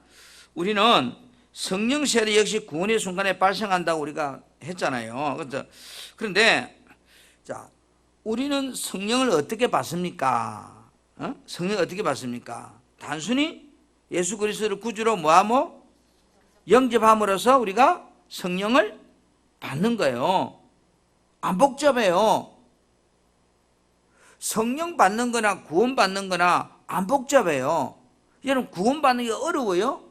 우리는 성령 세례 역시 구원의 순간에 발생한다고 우리가 했잖아요. 그런데 자, 우리는 성령을 어떻게 받습니까? 성령을 어떻게 받습니까? 단순히 예수 그리스도를 구주로 영접함으로써 우리가 성령을 받는 거예요. 안 복잡해요. 성령 받는 거나 구원 받는 거나 안 복잡해요. 여러분 구원 받는 게 어려워요?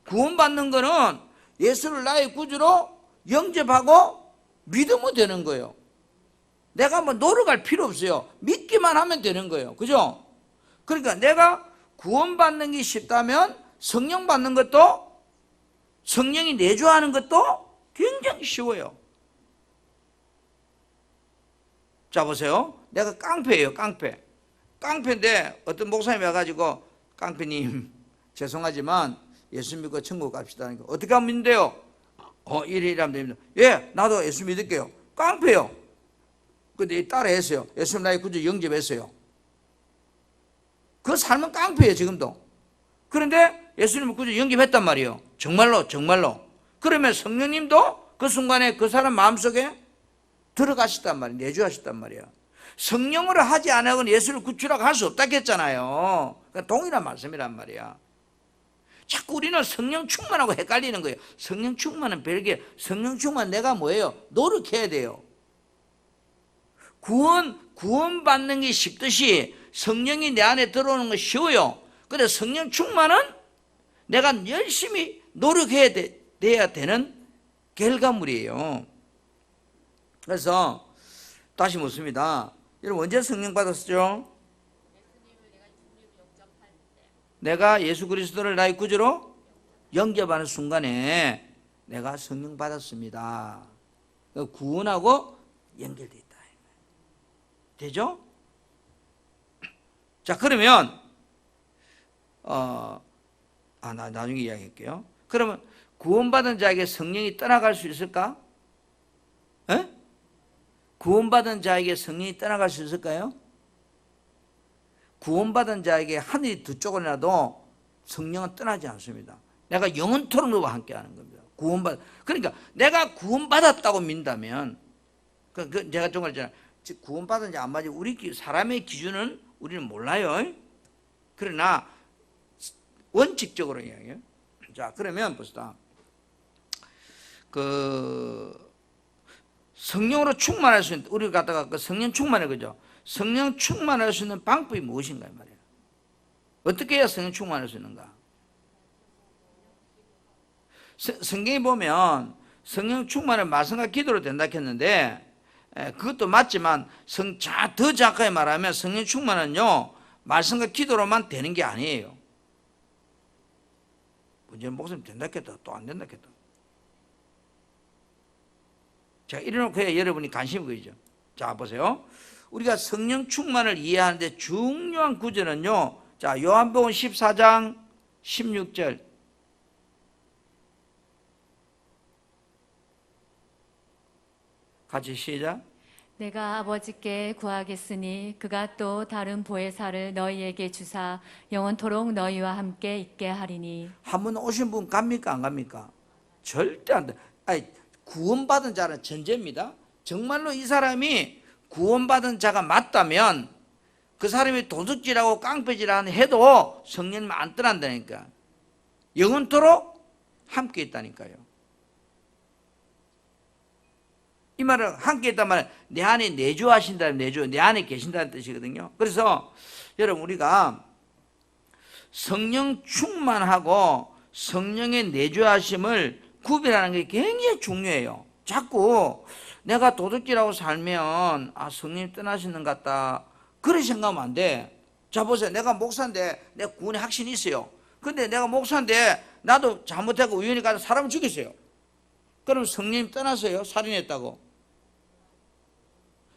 구원 받는 거는 예수를 나의 구주로 영접하고 믿으면 되는 거예요. 내가 노력할 필요 없어요. 믿기만 하면 되는 거예요. 그죠? 그러니까 내가 구원 받는 게 쉽다면 성령 받는 것도 성령이 내주하는 것도 굉장히 쉬워요. 자 보세요. 내가 깡패예요. 깡패인데 어떤 목사님이 와가지고 깡패님 죄송하지만 예수 믿고 천국 갑시다. 어떻게 하면 믿는데요? 이래 하면 됩니다. 예, 나도 예수 믿을게요. 깡패요. 근데 따라했어요. 예수님 나의 구주 영접했어요. 그 삶은 깡패예요. 지금도. 그런데 예수님을 구주 영접했단 말이에요. 정말로. 그러면 성령님도 그 순간에 그 사람 마음속에 들어가셨단 말이에요. 내주하셨단 말이에요. 성령으로 하지 않으면 예수를 구주라고 할 수 없다고 했잖아요. 그러니까 동일한 말씀이란 말이야. 자꾸 우리는 성령 충만하고 헷갈리는 거예요. 성령 충만은 별개. 성령 충만 내가 뭐예요? 노력해야 돼요. 구원 받는 게 쉽듯이 성령이 내 안에 들어오는 건 쉬워요. 근데 성령 충만은 내가 열심히 노력해야 돼야 되는 결과물이에요. 그래서 다시 묻습니다. 여러분 언제 성령 받았죠? 내가 예수 그리스도를 나의 구주로 영접하는 순간에 내가 성령 받았습니다. 구원하고 연결되어 있다. 되죠? 자 그러면 나중에 이야기할게요. 그러면 구원받은 자에게 성령이 떠나갈 수 있을까? 구원받은 자에게 성령이 떠나갈 수 있을까요? 구원받은 자에게 하늘이 두 쪽이라도 성령은 떠나지 않습니다. 내가 영원토록 너와 함께하는 겁니다. 그러니까 내가 구원받았다고 믿다면 제가 좀 그랬잖아요. 구원받은지 안 받은지 우리 사람의 기준은 우리는 몰라요. 그러나 원칙적으로 이야기해요. 자 그러면 봅시다. 성령으로 충만할 수 있는 우리가 갖다가 성령 충만해 그죠? 성령 충만할 수 있는 방법이 무엇인가 말이에요. 어떻게 해야 성령 충만할 수 있는가? 성경에 보면 성령 충만은 말씀과 기도로 된다 했는데 그것도 맞지만 더 정확하게 말하면 성령 충만은요 말씀과 기도로만 되는 게 아니에요. 문제는 목사님 된다겠다, 또 안 된다겠다. 자, 이래놓고 여러분이 관심이 보이죠. 자, 보세요. 우리가 성령 충만을 이해하는데 중요한 구절은요. 자, 요한복음 14장 16절. 같이 시작. 내가 아버지께 구하겠으니 그가 또 다른 보혜사를 너희에게 주사 영원토록 너희와 함께 있게 하리니. 한 번 오신 분 갑니까, 안 갑니까? 절대 안 돼. 아니, 구원받은 자는 전제입니다. 정말로 이 사람이 구원받은 자가 맞다면 그 사람이 도둑질하고 깡패질하는 해도 성령님 안 떠난다니까. 영원토록 함께 있다니까요. 이 말은 함께 있단 말은 내 안에 내주하신다는 내주, 내 안에 계신다는 뜻이거든요. 그래서 여러분 우리가 성령 충만하고 성령의 내주하심을 구별하는 게 굉장히 중요해요. 자꾸 내가 도둑질하고 살면 성령님 떠나시는 것 같다, 그렇게 생각하면 안 돼. 자, 보세요. 내가 목사인데 내 구원의 확신이 있어요. 근데 내가 목사인데 나도 잘못하고 우연히 가서 사람을 죽였어요. 그럼 성령님 떠나서요? 살인했다고?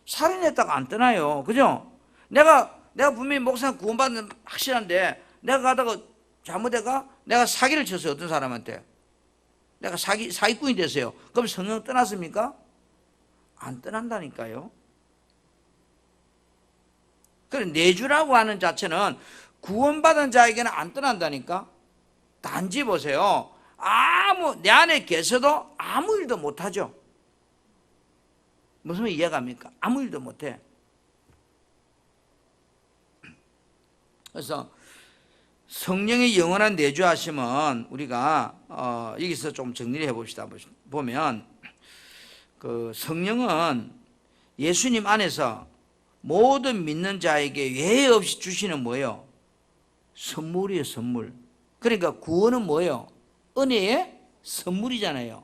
살인했다고 안 떠나요. 그죠? 내가 분명히 목사님 구원받는 확실한데 내가 가다가 잘못해가 내가 사기를 쳤어요. 어떤 사람한테. 내가 사기꾼이 됐어요. 그럼 성령 떠났습니까? 안 떠난다니까요. 그래, 내주라고 하는 자체는 구원받은 자에게는 안 떠난다니까. 단지 보세요. 내 안에 계셔도 아무 일도 못하죠. 무슨 이해가 갑니까? 아무 일도 못해. 그래서 성령의 영원한 내주하심은 우리가 여기서 좀 정리를 해봅시다. 보면 그 성령은 예수님 안에서 모든 믿는 자에게 예외 없이 주시는 뭐예요? 선물이에요, 선물. 그러니까 구원은 뭐예요? 은혜의 선물이잖아요.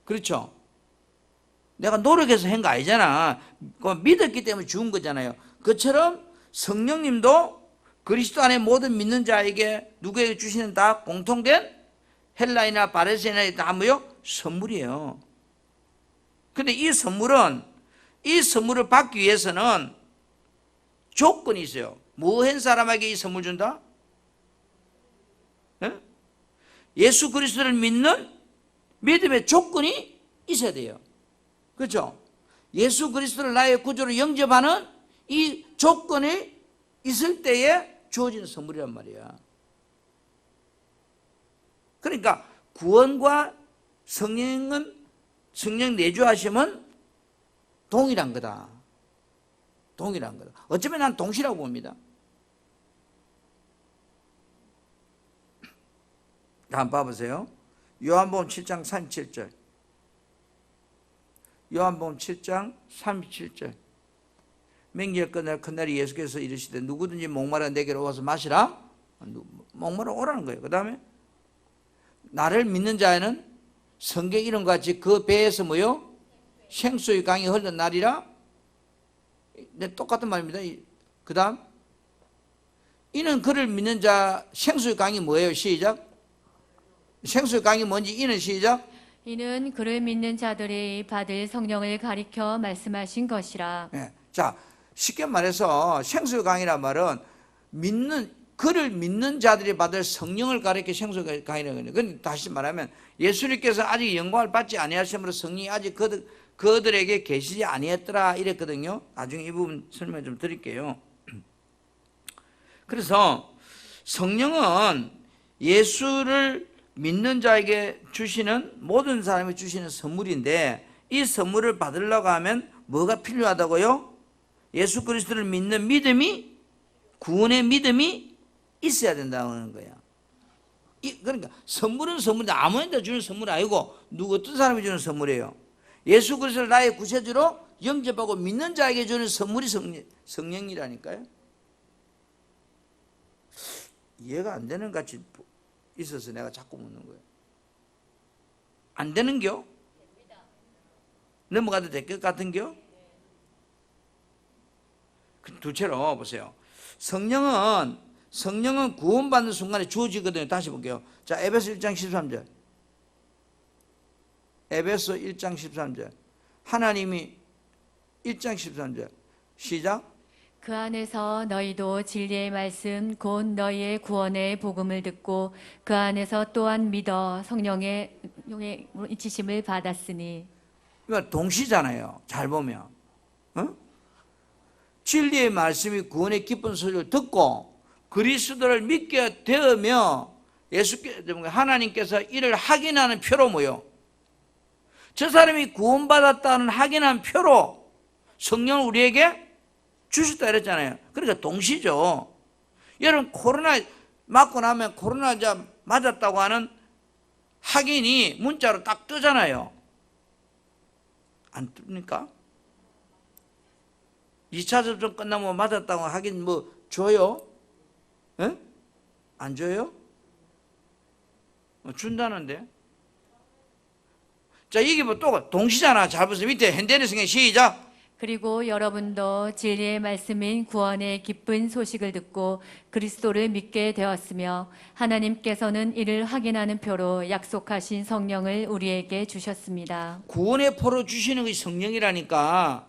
그렇죠? 내가 노력해서 한 거 아니잖아. 믿었기 때문에 주은 거잖아요. 그처럼 성령님도 그리스도 안에 모든 믿는 자에게 누구에게 주시는 다 공통된 헬라이나 바레세나이 다 뭐요? 선물이에요. 근데 이 선물을 받기 위해서는 조건이 있어요. 뭐 한 사람에게 이 선물 준다? 예수 그리스도를 믿는 믿음의 조건이 있어야 돼요. 그렇죠? 예수 그리스도를 나의 구주로 영접하는 이 조건이 있을 때에 주어지는 선물이란 말이야. 그러니까 구원과 성령 내주하심은 동일한 거다. 동일한 거다. 어쩌면 난 동시라고 봅니다. 한번 봐보세요. 요한복음 7장 37절. 요한복음 7장 37절. 맹절 끝날 큰날이 예수께서 이르시되 누구든지 목마르 내게로 와서 마시라. 목마르 오라는 거예요. 그 다음에 나를 믿는 자에는 성경 이름과 같이 그 배에서 뭐요? 생수의 강이 흘러나리라. 네, 똑같은 말입니다. 그 다음 이는 그를 믿는 자. 생수의 강이 뭐예요? 시작. 생수의 강이 뭔지 이는 시작. 이는 그를 믿는 자들이 받을 성령을 가리켜 말씀하신 것이라. 네. 자, 쉽게 말해서 생수의 강이란 말은 그를 믿는 자들이 받을 성령을 가리켜 생수의 강이라고 해요. 근데 다시 말하면 예수님께서 아직 영광을 받지 아니하심으로 성령이 아직 그들에게 계시지 아니했더라 이랬거든요. 나중에 이 부분 설명 좀 드릴게요. 그래서 성령은 예수를 믿는 자에게 주시는, 모든 사람이 주시는 선물인데 이 선물을 받으려고 하면 뭐가 필요하다고요? 예수 그리스도를 믿는 믿음이, 구원의 믿음이 있어야 된다는 거야. 그러니까 선물은 선물인데 아무한테 주는 선물 아니고 어떤 사람이 주는 선물이에요? 예수 그리스도를 나의 구세주로 영접하고 믿는 자에게 주는 선물이 성령이라니까요. 이해가 안 되는 것 같이 있어서 내가 자꾸 묻는 거예요. 안 되는겨? 넘어가도 될 것 같은겨? 둘째로 보세요. 성령은 성령은 구원받는 순간에 주어지거든요. 다시 볼게요. 자, 에베소 1장 13절. 에베소 1장 13절. 하나님이 1장 13절. 시작. 그 안에서 너희도 진리의 말씀 곧 너희의 구원의 복음을 듣고 그 안에서 또한 믿어 성령의 지심을 받았으니. 이거 동시잖아요. 잘 보면. 어? 진리의 말씀이 구원의 기쁜 소식을 듣고 그리스도를 믿게 되며 하나님께서 이를 확인하는 표로 뭐요? 저 사람이 구원받았다는 확인한 표로 성령을 우리에게 주셨다 그랬잖아요. 그러니까 동시죠. 여러분 코로나 맞고 나면 코로나 맞았다고 하는 확인이 문자로 딱 뜨잖아요. 안 뜹니까? 2차 접종 끝나면 맞았다고 하긴 뭐 줘요? 에? 안 줘요? 준다는데. 자, 이게 뭐 또 동시잖아. 잘 보세요. 밑에 현대인의 성경 시작. 그리고 여러분도 진리의 말씀인 구원의 기쁜 소식을 듣고 그리스도를 믿게 되었으며 하나님께서는 이를 확인하는 표로 약속하신 성령을 우리에게 주셨습니다. 구원의 표로 주시는 것이 성령이라니까.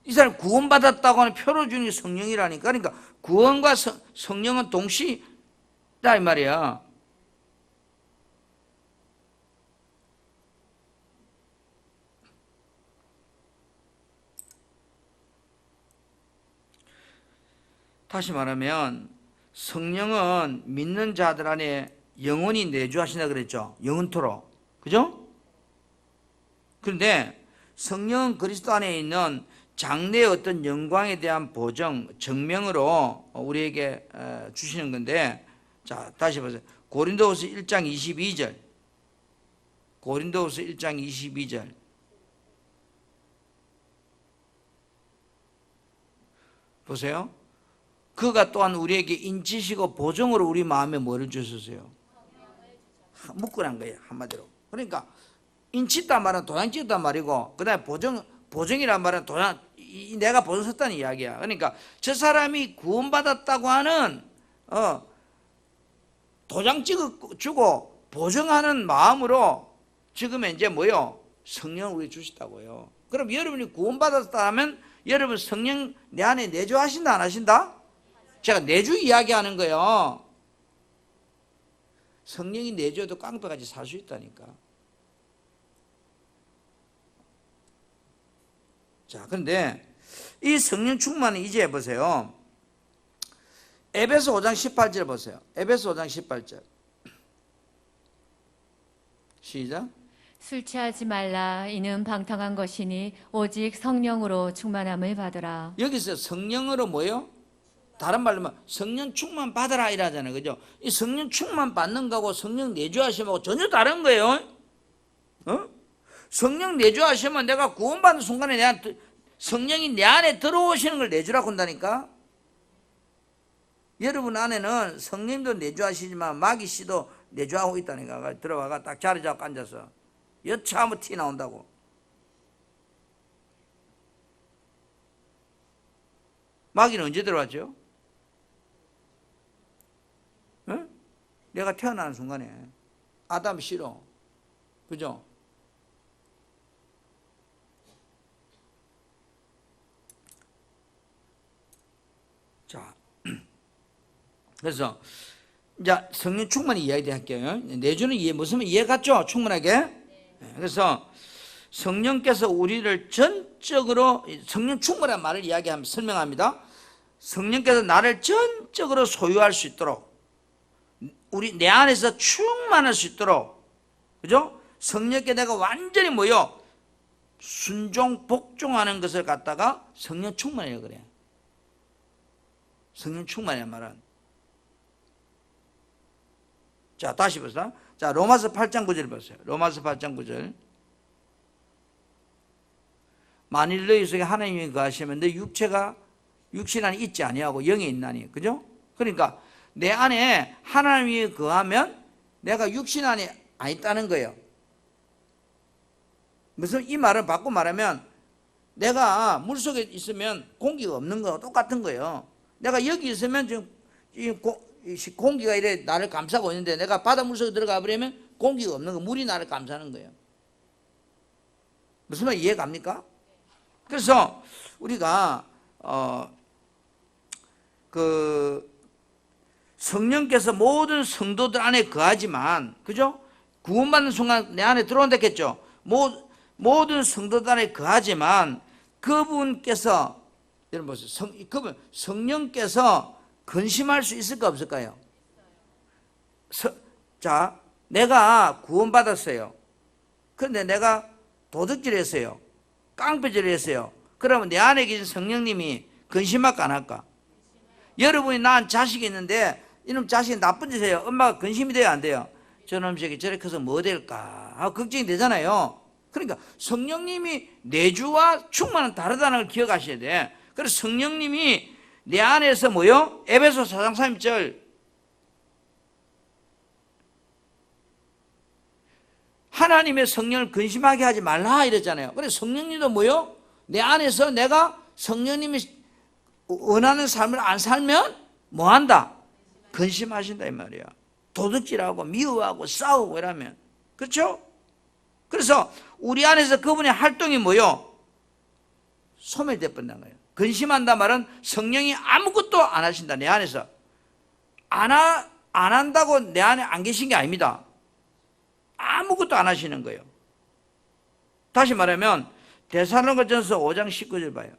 이 사람 구원받았다고 하는 표로 주는 게 성령이라니까. 그러니까 구원과 성령은 동시다 이 말이야. 다시 말하면 성령은 믿는 자들 안에 영원히 내주하신다 그랬죠. 영원토록. 그죠? 그런데 성령은 그리스도 안에 있는 장래의 어떤 영광에 대한 보정, 증명으로 우리에게 주시는 건데, 자, 다시 보세요. 고린도후서 1장 22절. 고린도후서 1장 22절. 보세요. 그가 또한 우리에게 인치시고 보정으로 우리 마음에 뭐를 주셨어요? 묶어놓은 거예요, 한마디로. 그러니까 인치단 말은 도장 찍었단 말이고, 그 다음에 보정이란 말은 내가 보증 섰다는 이야기야. 그러니까 저 사람이 구원받았다고 하는 도장 찍어주고 보증하는 마음으로 지금 이제 뭐요? 성령을 우리 주시다고요. 그럼 여러분이 구원받았다 하면 여러분 성령 내 안에 내주하신다 안 하신다? 제가 내주 이야기하는 거예요. 성령이 내주어도 깡패같이 살 수 있다니까. 자, 그런데 이 성령 충만은 이제 보세요. 에베소 5장 18절 보세요. 에베소 5장 18절. 시작. 술 취하지 말라. 이는 방탕한 것이니 오직 성령으로 충만함을 받으라. 여기서 성령으로 뭐요? 다른 말로 하면 성령 충만 받아라 이러잖아요. 그죠? 이 성령 충만 받는 거하고 성령 내주하심하고 전혀 다른 거예요. 성령 내주하시면 내가 구원받는 순간에 성령이 내 안에 들어오시는 걸 내주라고 한다니까. 여러분 안에는 성령도 내주하시지만 마귀 씨도 내주하고 있다니까. 들어와가 딱 자리 잡고 앉아서 여차하면 티 나온다고. 마귀는 언제 들어왔죠? 응? 내가 태어나는 순간에 아담 씨로. 그죠? 자, 그래서 이제 성령 충만히 이야기할게요. 내주는 이해 무슨 이해 갔죠? 충분하게. 네. 그래서 성령께서 우리를 전적으로 성령 충만한 말을 이야기하면 설명합니다. 성령께서 나를 전적으로 소유할 수 있도록 내 안에서 충만할 수 있도록, 그죠? 성령께 내가 완전히 뭐요? 순종 복종하는 것을 갖다가 성령 충만이라고 그래. 성령 충만이란 말은. 자, 다시 보세요. 자, 로마서 8장 9절 보세요. 로마서 8장 9절. 만일 너희 속에 하나님이 거하시면 내 육신 안에 있지 아니하고 영에 있나니. 그죠? 그러니까 내 안에 하나님이 거하면 내가 육신 안에 안 있다는 거예요. 무슨 이 말을 바꿔 말하면 내가 물속에 있으면 공기가 없는 거와 똑같은 거예요. 내가 여기 있으면 지금 공기가 이래 나를 감싸고 있는데 내가 바닷물 속에 들어가 버리면 공기가 없는 거, 물이 나를 감싸는 거예요. 무슨 말 이해 갑니까? 그래서 우리가 성령께서 모든 성도들 안에 거하지만, 그죠? 구원받는 순간 내 안에 들어온다 했겠죠? 모든 성도들 안에 거하지만 그분께서, 여러분 보세요. 그분 성령께서 근심할 수 있을까 없을까요? 자, 내가 구원받았어요. 그런데 내가 도둑질 했어요. 깡패질 했어요. 그러면 내 안에 계신 성령님이 근심할까 안 할까? 여러분이 낳은 자식이 있는데 이놈 자식이 나쁜 짓 해요. 엄마가 근심이 돼요 안 돼요? 저놈 새끼 저렇게 커서 뭐 될까 하고 걱정이 되잖아요. 그러니까 성령님이 내주와 충만은 다르다는 걸 기억하셔야 돼. 그래서 성령님이 내 안에서 뭐요? 에베소 4장 3절 하나님의 성령을 근심하게 하지 말라 이랬잖아요. 그래서 성령님도 뭐요? 내 안에서 내가 성령님이 원하는 삶을 안 살면 뭐한다? 근심하신다 이 말이야. 도둑질하고 미워하고 싸우고 이러면, 그렇죠? 그래서 우리 안에서 그분의 활동이 뭐요? 소멸돼 버린다는 거예요. 근심한다 말은 성령이 아무것도 안 하신다. 내 안에서 안 한다고 내 안에 안 계신 게 아닙니다. 아무것도 안 하시는 거예요. 다시 말하면 데살로니가전서 5장 19절 봐요.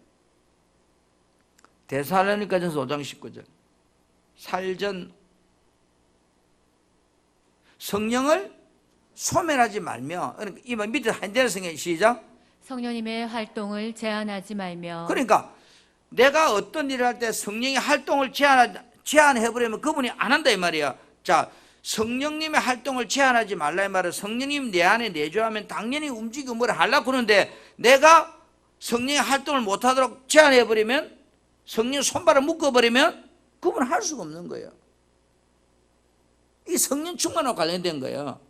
데살로니가전서 5장 19절. 살전 성령을 소멸하지 말며, 그러니까 이 밑에 한대로 성경 시작. 성령님의 활동을 제한하지 말며. 그러니까 내가 어떤 일을 할 때 성령의 활동을 제한해버리면 그분이 안 한다 이 말이야. 자, 성령님의 활동을 제한하지 말라 이 말은 성령님 내 안에 내주하면 당연히 움직이고 뭘 하려고 그러는데 내가 성령의 활동을 못하도록 제한해버리면, 성령 손발을 묶어버리면 그분은 할 수가 없는 거예요. 이 성령 충만과 관련된 거예요.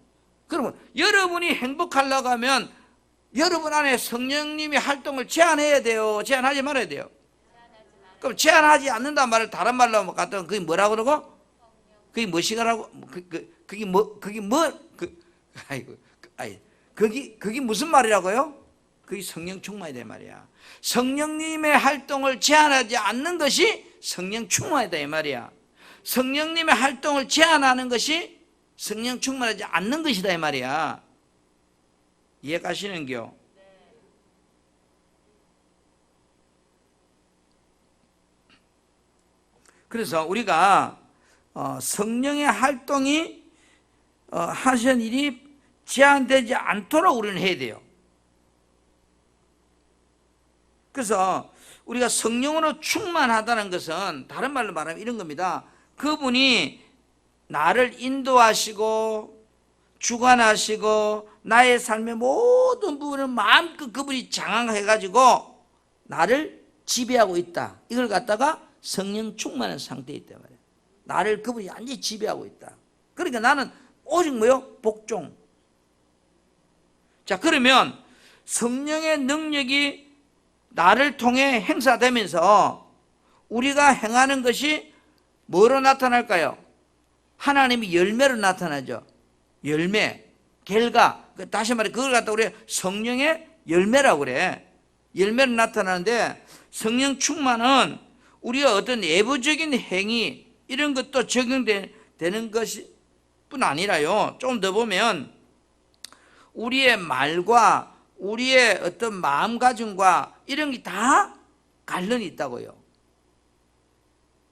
그러면 여러분이 행복하려고 하면 여러분 안에 성령님의 활동을 제한해야 돼요? 제한하지 말아야 돼요? 그럼 제한하지 않는단 말을 다른 말로 갖다 그게 뭐라 그러고? 그게 무엇이라고? 그게 무슨 말이라고요? 그게 성령 충만이다 이 말이야. 성령님의 활동을 제한하지 않는 것이 성령 충만이다 이 말이야. 성령님의 활동을 제한하는 것이 성령 충만하지 않는 것이다 이 말이야. 이해 가시는겨? 그래서 우리가 성령의 활동이 하시는 일이 제한되지 않도록 우리는 해야 돼요. 그래서 우리가 성령으로 충만하다는 것은 다른 말로 말하면 이런 겁니다. 그분이 나를 인도하시고 주관하시고 나의 삶의 모든 부분을 마음껏 그분이 장악해가지고 나를 지배하고 있다. 이걸 갖다가 성령 충만한 상태에 있단 말이에요. 나를 그분이 완전히 지배하고 있다. 그러니까 나는 오직 뭐요? 복종. 자, 그러면 성령의 능력이 나를 통해 행사되면서 우리가 행하는 것이 뭐로 나타날까요? 하나님이 열매로 나타나죠. 열매, 결과. 다시 말해 그걸 갖다 우리 성령의 열매라고 그래. 열매로 나타나는데 성령 충만은 우리가 어떤 내부적인 행위 이런 것도 적용되는 것이 뿐 아니라요. 좀 더 보면 우리의 말과 우리의 어떤 마음가짐과 이런 게 다 관련이 있다고요.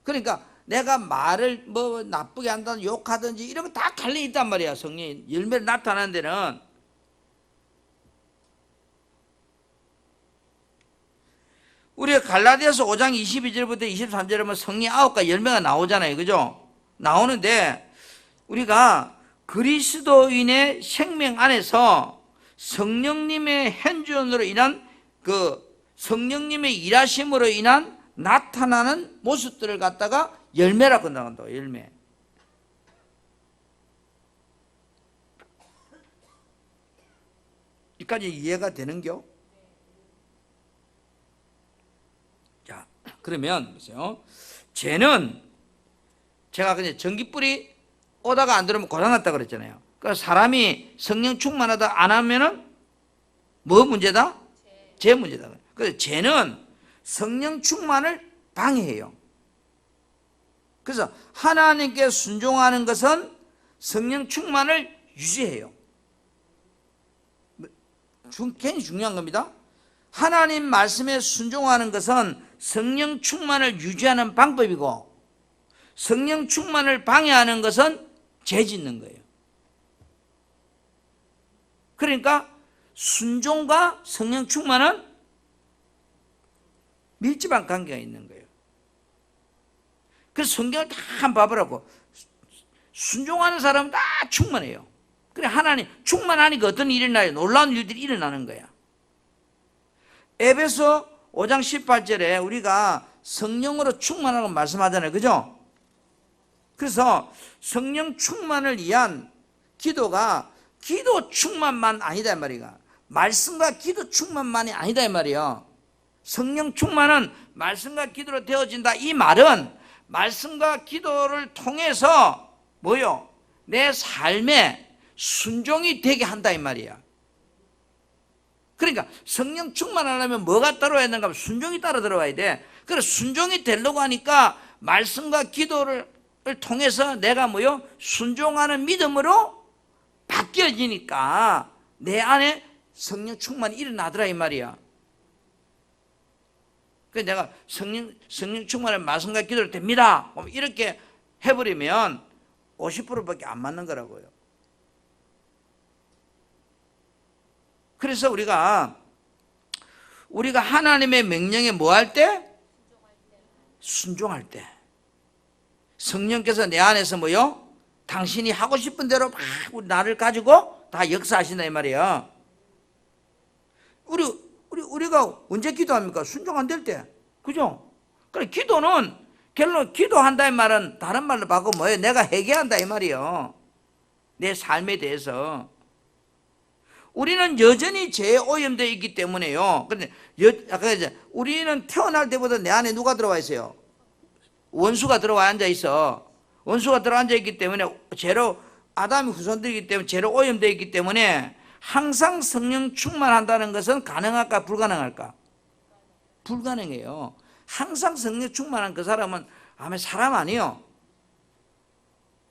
그러니까 내가 말을 뭐 나쁘게 한다든지 욕하든지 이런 거 다 관련이 있단 말이야. 성령이 열매를 나타나는 데는. 우리가 갈라디아서 5장 22절부터 23절에 보면 성령 9가지 열매가 나오잖아요. 그죠? 나오는데 우리가 그리스도인의 생명 안에서 성령님의 현존으로 인한 그 성령님의 일하심으로 인한 나타나는 모습들을 갖다가 열매라고 나간다. 열매. 여기까지 이해가 되는겨? 자, 그러면 보세요. 죄는 제가 그냥 전기불이 오다가 안 들어오면 고장났다 그랬잖아요. 그러니까 사람이 성령 충만하다 안 하면은 뭐 문제다? 죄 문제다. 그래서 죄는 성령 충만을 방해해요. 그래서 하나님께 순종하는 것은 성령 충만을 유지해요. 굉장히 중요한 겁니다. 하나님 말씀에 순종하는 것은 성령 충만을 유지하는 방법이고, 성령 충만을 방해하는 것은 죄 짓는 거예요. 그러니까 순종과 성령 충만은 밀접한 관계가 있는 거예요. 그래서 성경을 다 한번 봐보라고. 순종하는 사람은 다 충만해요. 그래, 하나님 충만하니까 어떤 일이 일어나요? 놀라운 일들이 일어나는 거야. 에베소 5장 18절에 우리가 성령으로 충만하라고 말씀하잖아요. 그죠? 그래서 성령 충만을 위한 기도가 기도 충만만 아니다 이 말이야. 말씀과 기도 충만만이 아니다 이 말이야. 성령 충만은 말씀과 기도로 되어진다. 이 말은 말씀과 기도를 통해서 뭐요? 내 삶에 순종이 되게 한다 이 말이야. 그러니까 성령 충만하려면 뭐가 따라와야 되는가 하면 순종이 따라 들어와야 돼. 그래서 순종이 되려고 하니까 말씀과 기도를 통해서 내가 뭐요? 순종하는 믿음으로 바뀌어지니까 내 안에 성령 충만이 일어나더라 이 말이야. 그래서 내가 성령 충만을 말씀과 기도를 됩니다 이렇게 해버리면 50%밖에 안 맞는 거라고요. 그래서 우리가 하나님의 명령에 뭐 할 때? 순종할 때. 성령께서 내 안에서 뭐요? 당신이 하고 싶은 대로 막 나를 가지고 다 역사하신다 이 말이에요. 우리가 언제 기도합니까? 순종 안 될 때. 그죠? 그래, 기도는 결론 기도한다 이 말은 다른 말로 바꾸면 뭐예요? 내가 회개한다 이 말이에요. 내 삶에 대해서. 우리는 여전히 죄에 오염되어 있기 때문에요. 그런데 아까 이제 우리는 태어날 때보다 내 안에 누가 들어와 있어요? 원수가 들어와 앉아 있어. 원수가 들어와 앉아 있기 때문에 죄로 아담이 후손들이기 때문에 죄로 오염되어 있기 때문에 항상 성령 충만한다는 것은 가능할까 불가능할까? 불가능해요. 항상 성령 충만한 그 사람은 아마 사람 아니에요.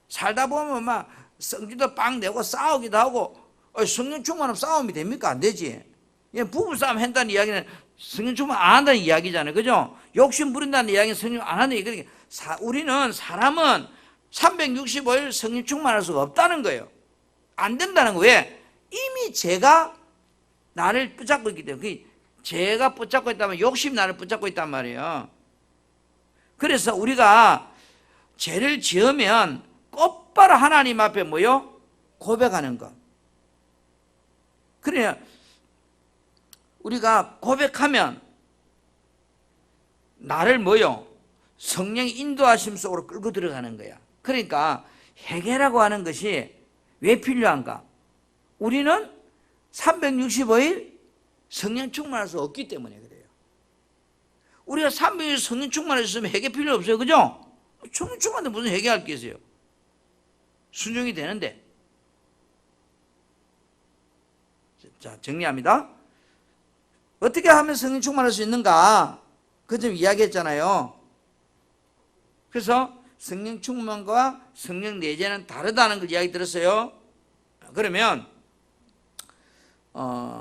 살다 보면 막 성질도 빵 내고 싸우기도 하고. 성령 충만하면 싸움이 됩니까? 안 되지. 부부싸움 한다는 이야기는 성령 충만 안 한다는 이야기잖아요. 그죠? 욕심 부린다는 이야기는 성령 안 한다는 이야기. 우리는 사람은 365일 성령 충만할 수가 없다는 거예요. 안 된다는 거예요. 왜? 이미 죄가 나를 붙잡고 있기 때문에. 죄가 붙잡고 있다면 욕심이 나를 붙잡고 있단 말이에요. 그래서 우리가 죄를 지으면 곧바로 하나님 앞에 뭐요? 고백하는 것. 그래야 우리가 고백하면 나를 뭐요? 성령의 인도하심 속으로 끌고 들어가는 거야. 그러니까 회개라고 하는 것이 왜 필요한가? 우리는 365일 성령 충만할 수 없기 때문에 그래요. 우리가 365일 성령 충만할 수 있으면 회개 필요 없어요. 그죠? 성령 충만한데 무슨 회개할 게 있어요? 순종이 되는데. 자, 정리합니다. 어떻게 하면 성령 충만할 수 있는가? 그 점 이야기했잖아요. 그래서 성령 충만과 성령 내재는 다르다는 걸 이야기 들었어요. 그러면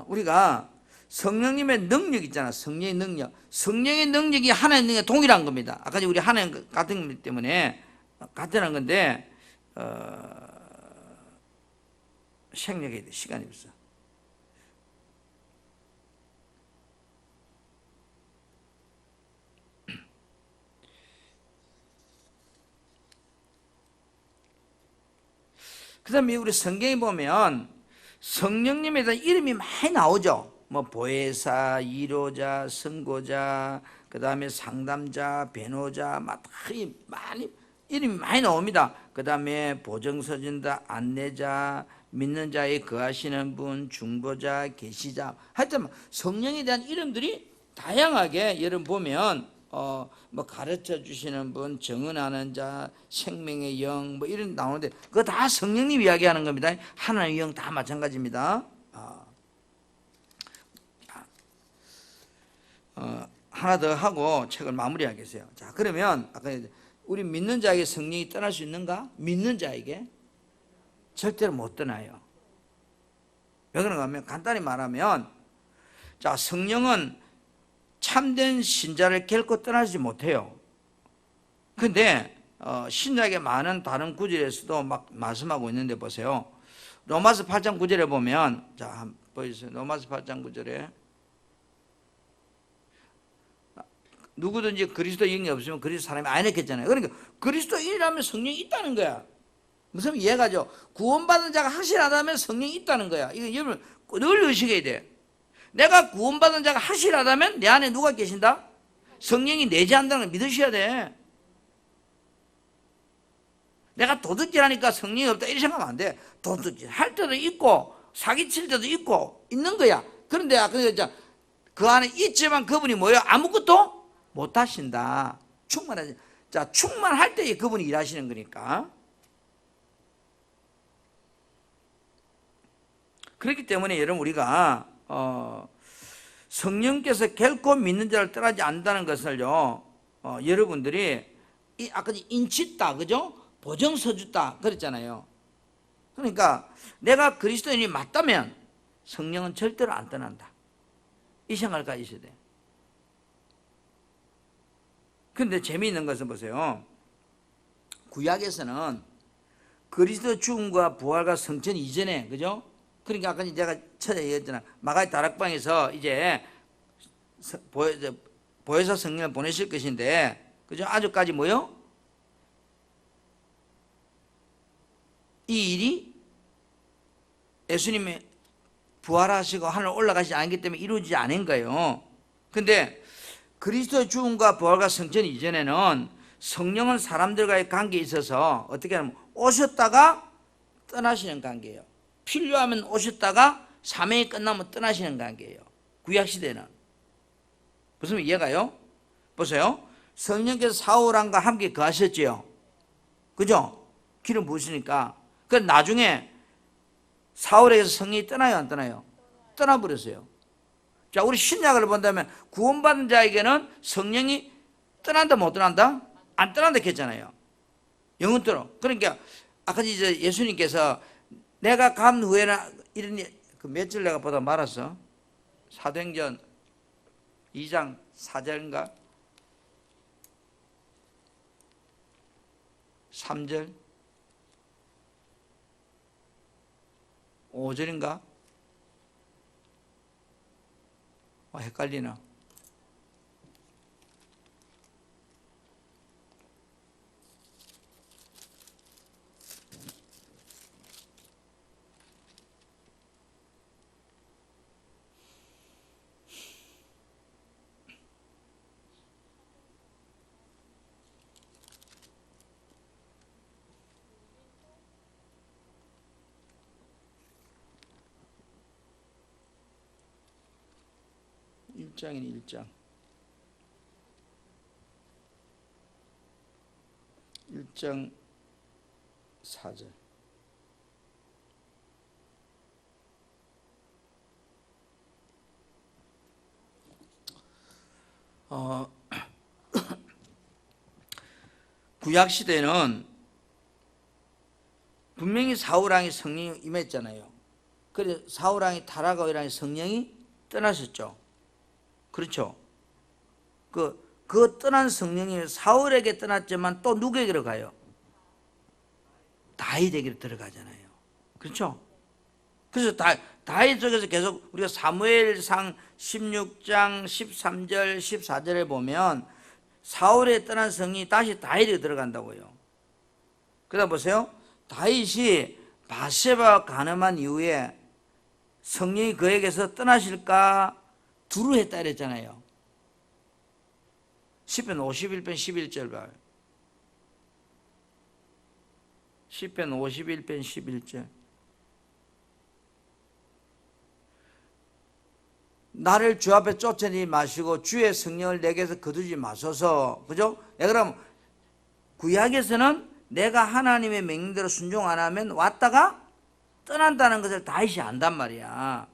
우리가 성령님의 능력 있잖아. 성령의 능력. 성령의 능력이 하나님의 능력과 동일한 겁니다. 아까 우리 하나님 같은 거기 때문에 같은 건데 생략해야 돼. 시간이 없어. 그 다음에 우리 성경에 보면 성령님에 대한 이름이 많이 나오죠. 뭐 보혜사, 위로자, 선고자, 그 다음에 상담자, 변호자, 많이 이름이 많이 나옵니다. 그 다음에 보증서준다, 안내자, 믿는 자에 거하시는 분, 중보자, 계시자. 하여튼 성령에 대한 이름들이 다양하게 여러분 보면 뭐 가르쳐 주시는 분, 정언하는 자, 생명의 영, 뭐 이런 나오는데 그거 다 성령님 이야기하는 겁니다. 하나님의 영 다 마찬가지입니다. 하나 더 하고 책을 마무리하겠어요. 자, 그러면 아까 우리 믿는 자에게 성령이 떠날 수 있는가? 믿는 자에게 절대로 못 떠나요. 왜 그런가 하면 간단히 말하면, 자, 성령은 참된 신자를 결코 떠나지 못해요. 근데 신약의 많은 다른 구절에서도 막 말씀하고 있는데 보세요. 로마서 8장 9절에 보면, 자, 한번 보여주세요. 로마서 8장 9절에 누구든지 그리스도의 영이 없으면 그리스도 사람이 아니겠잖아요. 그러니까 그리스도인이라면 성령이 있다는 거야. 무슨 이해가죠? 구원받은 자가 확실하다면 성령이 있다는 거야. 이거 여러분 늘 의식해야 돼. 내가 구원받은 자가 확실하다면 내 안에 누가 계신다? 성령이 내재한다는 걸 믿으셔야 돼. 내가 도둑질하니까 성령이 없다 이렇게 생각하면 안 돼. 도둑질 할 때도 있고 사기칠 때도 있고 있는 거야. 그런데 그 안에 있지만 그분이 뭐예요? 아무것도 못 하신다. 충만하지. 자, 충만할 때 그분이 일하시는 거니까. 그렇기 때문에 여러분 우리가 성령께서 결코 믿는 자를 떠나지 않는다는 것을요, 여러분들이 아까 인치다, 그죠? 보증서 줬다 그랬잖아요. 그러니까 내가 그리스도인이 맞다면 성령은 절대로 안 떠난다. 이 생각을 가지셔야 돼. 그런데 재미있는 것은 보세요. 구약에서는 그리스도 죽음과 부활과 성천 이전에, 그죠? 그러니까 아까 제가 처음에 얘기했잖아. 마가의 다락방에서 이제 보혜사 성령을 보내실 것인데, 그죠? 아직까지 뭐요? 이 일이 예수님이 부활하시고 하늘 올라가시지 않기 때문에 이루어지지 않은 거예요. 근데 그리스도의 죽음과 부활과 성천 이전에는 성령은 사람들과의 관계에 있어서 어떻게 하면 오셨다가 떠나시는 관계예요. 필요하면 오셨다가 사명이 끝나면 떠나시는 관계예요. 구약시대는. 무슨 이해가요? 보세요. 성령께서 사울왕과 함께 거하셨지요. 그죠? 기름 부으시니까. 그 나중에 사울에게서 성령이 떠나요, 안 떠나요? 떠나버렸어요. 자, 우리 신약을 본다면 구원받은 자에게는 성령이 떠난다, 못 떠난다? 안 떠난다 했잖아요. 영원토록. 그러니까 아까 이제 예수님께서 내가 간 후에는 이런 그 며칠 내가 보다 말았어. 사도행전 2장 4절인가 3절 5절인가 헷갈리나. 일장이니 1장 1장 4절 구약시대는 분명히 사울왕이 성령이 임했잖아요. 그래서 사울왕이 타락하고 이러니 성령이 떠나셨죠. 그렇죠. 그 떠난 성령이 사울에게 떠났지만 또 누구에게로 가요? 다윗에게로 들어가잖아요. 그렇죠. 그래서 다윗 쪽에서 계속 우리가 사무엘상 16장 13절 14절에 보면 사울에 떠난 성이 다시 다윗에게 들어간다고요. 그러다 보세요. 다윗이 바세바와 간음한 이후에 성령이 그에게서 떠나실까 두루했다 그랬잖아요. 시편 51편 11절 봐요. 시편 51편 11절 나를 주 앞에 쫓아내지 마시고 주의 성령을 내게서 거두지 마소서. 그죠? 그럼 구약에서는 내가 하나님의 명령대로 순종 안 하면 왔다가 떠난다는 것을 다윗이 안단 말이야.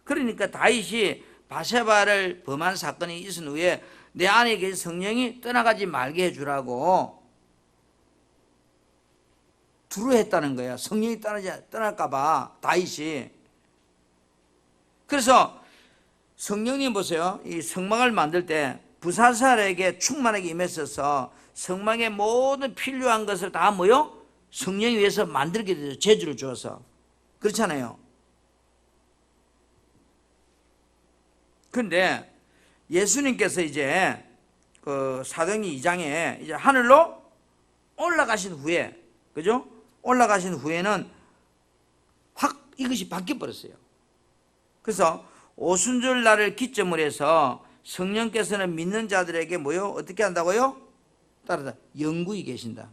그러니까 다윗이 바세바를 범한 사건이 있은 후에 내 안에 계신 성령이 떠나가지 말게 해주라고 두려워했다는 거야. 성령이 떠날까 봐 다윗이. 그래서 성령님 보세요. 이 성막을 만들 때 부사살에게 충만하게 임했어서 성막의 모든 필요한 것을 다 뭐요? 성령이 위해서 만들게 되죠. 재주를 주어서. 그렇잖아요. 그런데 예수님께서 이제 그 사도행전 2장에 이제 하늘로 올라가신 후에, 그죠? 올라가신 후에는 확 이것이 바뀌어 버렸어요. 그래서 오순절 날을 기점으로 해서 성령께서는 믿는 자들에게 뭐요? 어떻게 한다고요? 따라서 영구히 계신다.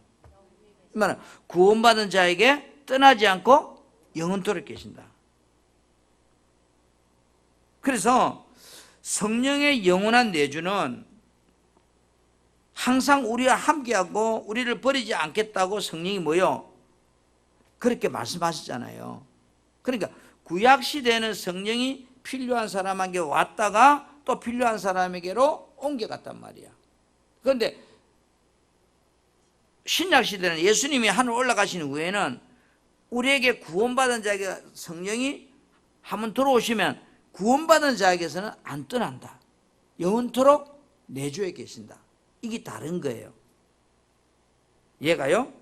이 말은 구원받은 자에게 떠나지 않고 영원토록 계신다. 그래서 성령의 영원한 내주는 항상 우리와 함께하고 우리를 버리지 않겠다고 성령이 뭐요? 그렇게 말씀하셨잖아요. 그러니까 구약 시대에는 성령이 필요한 사람에게 왔다가 또 필요한 사람에게로 옮겨갔단 말이야. 그런데 신약 시대는 예수님이 하늘 올라가신 후에는 우리에게 구원받은 자에게 성령이 한번 들어오시면 구원받은 자에게서는 안 떠난다. 영원토록 내주에 계신다. 이게 다른 거예요. 이해가요?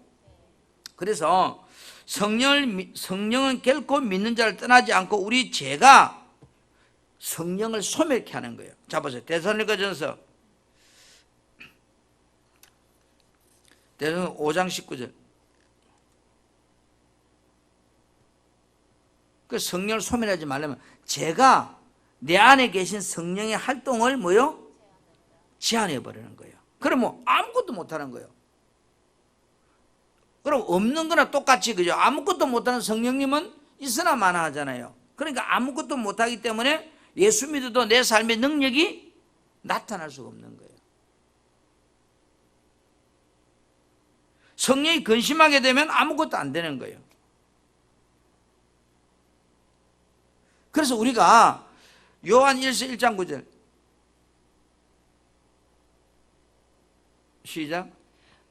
그래서 성령은 결코 믿는 자를 떠나지 않고 우리 죄가 성령을 소멸케 하는 거예요. 자 보세요. 데살로니가전서 5장 19절. 그 성령을 소멸하지 말려면 죄가 내 안에 계신 성령의 활동을 뭐요? 제한해 버리는 거예요. 그럼 뭐 아무것도 못하는 거예요. 그럼 없는 거나 똑같이, 그죠? 아무것도 못하는 성령님은 있으나 마나 하잖아요. 그러니까 아무것도 못하기 때문에 예수 믿어도 내 삶의 능력이 나타날 수가 없는 거예요. 성령이 근심하게 되면 아무것도 안 되는 거예요. 그래서 우리가 요한 1서 1장 9절 시작.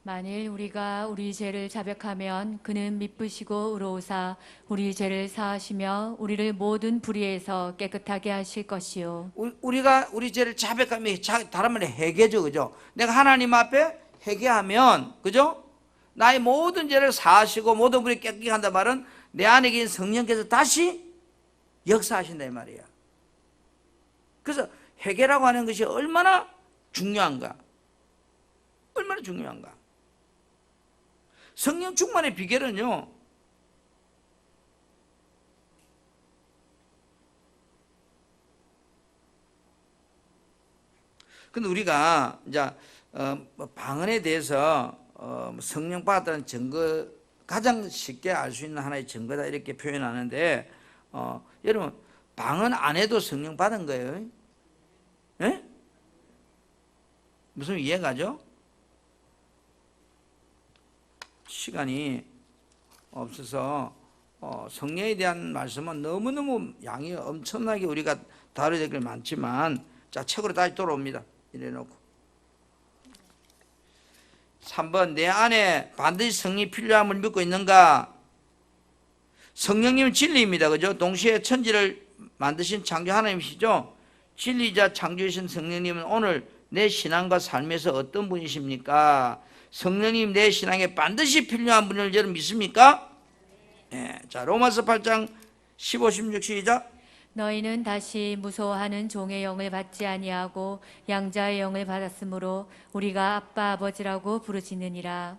만일 우리가 우리 죄를 자백하면 그는 미쁘시고 의로우사 우리 죄를 사하시며 우리를 모든 불의에서 깨끗하게 하실 것이요. 우리가 우리 죄를 자백하면 다른 말로 회개죠, 그죠? 내가 하나님 앞에 회개하면, 그죠? 나의 모든 죄를 사하시고 모든 불의 깨끗하게 한다 말은 내 안에 계신 성령께서 다시 역사하신다 이 말이야. 그래서 회개라고 하는 것이 얼마나 중요한가? 얼마나 중요한가? 성령 충만의 비결은요, 근데 우리가 이제 방언에 대해서 성령 받았다는 증거, 가장 쉽게 알 수 있는 하나의 증거다 이렇게 표현하는데, 여러분 방언 안 해도 성령 받은 거예요. 예? 무슨 이해가죠? 시간이 없어서 성령에 대한 말씀은 너무너무 양이 엄청나게 우리가 다뤄야 될 게 많지만, 자, 책으로 다시 돌아옵니다. 이래놓고 3번, 내 안에 반드시 성령이 필요함을 믿고 있는가? 성령님은 진리입니다. 그죠? 동시에 천지를 만드신 창조 하나님이시죠? 진리자 창조이신 성령님은 오늘 내 신앙과 삶에서 어떤 분이십니까? 성령님 내 신앙에 반드시 필요한 분을 여러분 믿습니까? 네. 자, 로마서 8장 15, 16 시작. 너희는 다시 무서워하는 종의 영을 받지 아니하고 양자의 영을 받았으므로 우리가 아빠 아버지라고 부르짖느니라.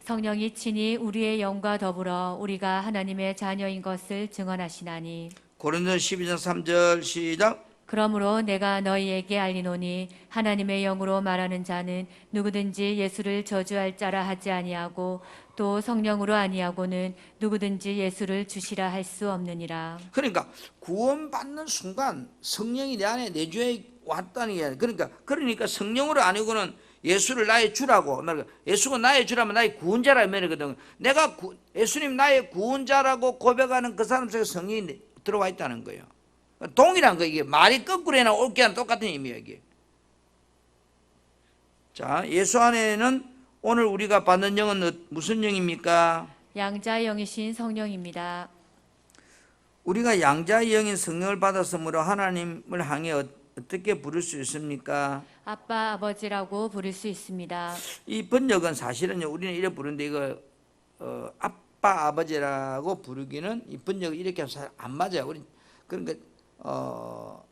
성령이 친히 우리의 영과 더불어 우리가 하나님의 자녀인 것을 증언하시나니. 고린도서 12장 3절 시작. 그러므로 내가 너희에게 알리노니 하나님의 영으로 말하는 자는 누구든지 예수를 저주할 자라 하지 아니하고 또 성령으로 아니하고는 누구든지 예수를 주시라 할 수 없느니라. 그러니까 구원받는 순간 성령이 내 안에 내주에 왔다는 게 그러니까 성령으로 아니고는 예수를 나의 주라고 예수가 나의 주라면 나의 구원자라 말이거든. 내가 예수님 나의 구원자라고 고백하는 그 사람 속에 성령이 들어와 있다는 거예요. 동일한 거 이게 말이 거꾸로 해나 옳게 하나 똑같은 의미예요 이게. 자, 예수 안에는 오늘 우리가 받는 영은 무슨 영입니까? 양자의 영이신 성령입니다. 우리가 양자의 영인 성령을 받았으므로 하나님을 향해 어떻게 부를 수 있습니까? 아빠, 아버지라고 부를 수 있습니다. 이 번역은 사실은요 우리는 이렇게 부르는데 이거 아빠 아버지라고 부르기는 이 번역이 이렇게 하면 잘 안 맞아요. 우리 그러니까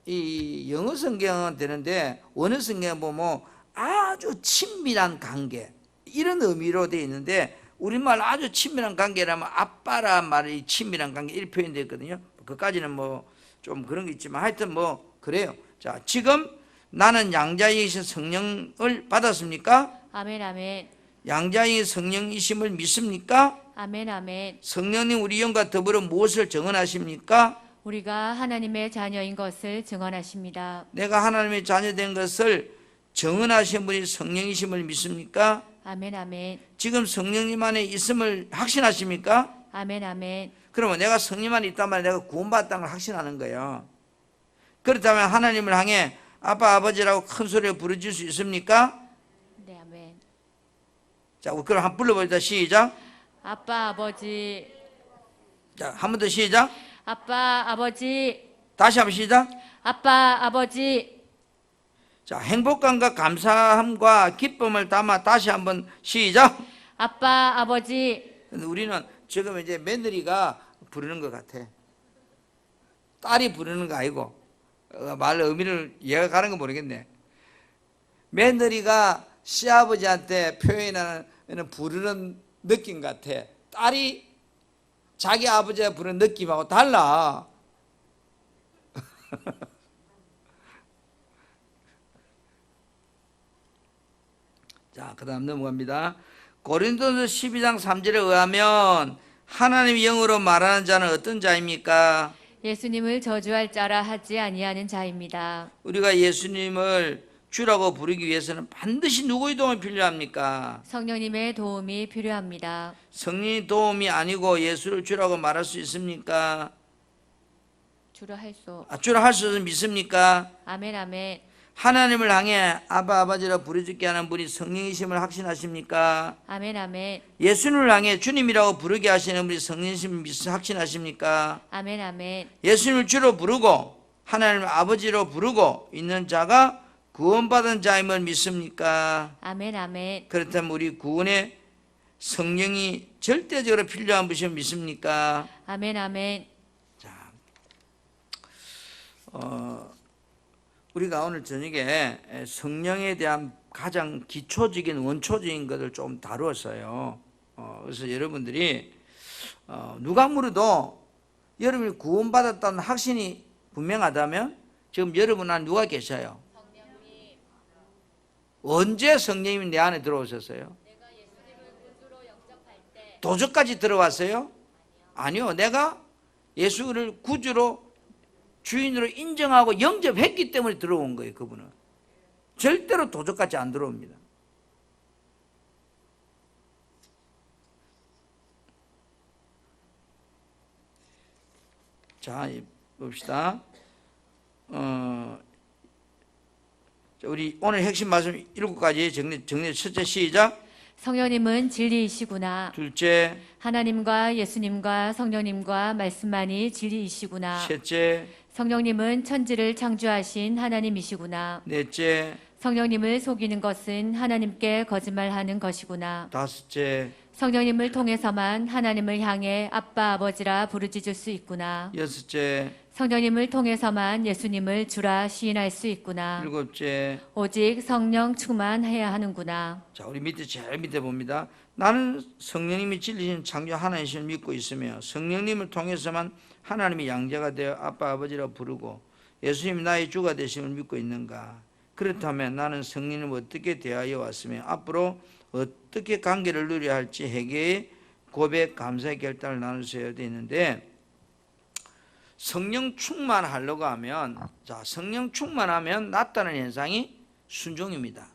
이 영어 성경은 되는데 원어 성경은 보면 아주 친밀한 관계 이런 의미로 되어 있는데 우리말 아주 친밀한 관계라면 아빠란 말이 친밀한 관계 이렇게 표현되어 있거든요. 그까지는 뭐 좀 그런 게 있지만 하여튼 뭐 그래요. 자, 지금 나는 양자이신 성령을 받았습니까? 아멘, 아멘. 양자의 성령이심을 믿습니까? 아멘, 아멘. 성령님 우리 영과 더불어 무엇을 증언하십니까? 우리가 하나님의 자녀인 것을 증언하십니다. 내가 하나님의 자녀된 것을 증언하신 분이 성령이심을 믿습니까? 아멘, 아멘. 지금 성령님 안에 있음을 확신하십니까? 아멘, 아멘. 그러면 내가 성령 안에 있단 말이야 내가 구원받았다는 걸 확신하는 거예요. 그렇다면 하나님을 향해 아빠 아버지라고 큰 소리로 부르질 수 있습니까? 네, 아멘. 자, 그럼 한번 불러보자. 시작. 아빠, 아버지. 자, 한 번 더 시작. 아빠, 아버지. 다시 한번 시작. 아빠, 아버지. 자, 행복감과 감사함과 기쁨을 담아 다시 한번 시작. 아빠, 아버지. 근데 우리는 지금 이제 며느리가 부르는 것 같아. 딸이 부르는 거 아니고 말 의미를 이해가 가는 거 모르겠네. 며느리가 시아버지한테 표현하는 부르는 느낌 같아. 딸이 자기 아버지가 부르는 느낌하고 달라. 자, 그 다음 넘어갑니다. 고린도서 12장 3절에 의하면 하나님의 영으로 말하는 자는 어떤 자입니까? 예수님을 저주할 자라 하지 아니하는 자입니다. 우리가 예수님을 주라고 부르기 위해서는 반드시 누구의 도움이 필요합니까? 성령님의 도움이 필요합니다. 성령의 도움이 아니고 예수를 주라고 말할 수 있습니까? 주로 할 수. 주라 할 수 있으면 믿습니까? 아멘, 아멘. 하나님을 향해 아바 아버지라 부르짖게 하는 분이 성령이심을 확신하십니까? 아멘, 아멘. 예수님을 향해 주님이라고 부르게 하시는 분이 성령이심을 확신하십니까? 아멘, 아멘. 예수님을 주로 부르고 하나님을 아버지로 부르고 있는 자가 구원받은 자임을 믿습니까? 아멘, 아멘. 그렇다면 우리 구원에 성령이 절대적으로 필요한 분이심을 믿습니까? 아멘, 아멘. 자, 우리가 오늘 저녁에 성령에 대한 가장 기초적인 원초적인 것을 좀 다루었어요. 그래서 여러분들이 누가 물어도 여러분이 구원받았다는 확신이 분명하다면 지금 여러분 안에 누가 계셔요? 성령님. 언제 성령님이 내 안에 들어오셨어요? 내가 예수님을 구주로 영접할 때. 도저까지 들어왔어요? 아니요. 내가 예수를 구주로 주인으로 인정하고 영접했기 때문에 들어온 거예요. 그분은 절대로 도적같이 안 들어옵니다. 자, 봅시다. 우리 오늘 핵심 말씀 7가지 정리 첫째 시작. 성령님은 진리이시구나. 둘째. 하나님과 예수님과 성령님과 말씀만이 진리이시구나. 셋째. 성령님은 천지를 창조하신 하나님이시구나. 넷째. 성령님을 속이는 것은 하나님께 거짓말하는 것이구나. 다섯째. 성령님을 통해서만 하나님을 향해 아빠 아버지라 부르짖을 수 있구나. 여섯째. 성령님을 통해서만 예수님을 주라 시인할 수 있구나. 일곱째. 오직 성령 충만해야 하는구나. 자, 우리 밑에 제일 밑에 봅니다. 나는 성령님이 진리신 창조 하나님을 믿고 있으며 성령님을 통해서만 하나님의 양자가 되어 아빠 아버지라 부르고 예수님이 나의 주가 되심을 믿고 있는가? 그렇다면 나는 성령님을 어떻게 대하여 왔으며 앞으로 어떻게 관계를 누려야 할지 회개의 고백, 감사의 결단을 나누셔야 되는데, 성령 충만하려고 하면, 자, 성령 충만하면 나타나는 현상이 순종입니다.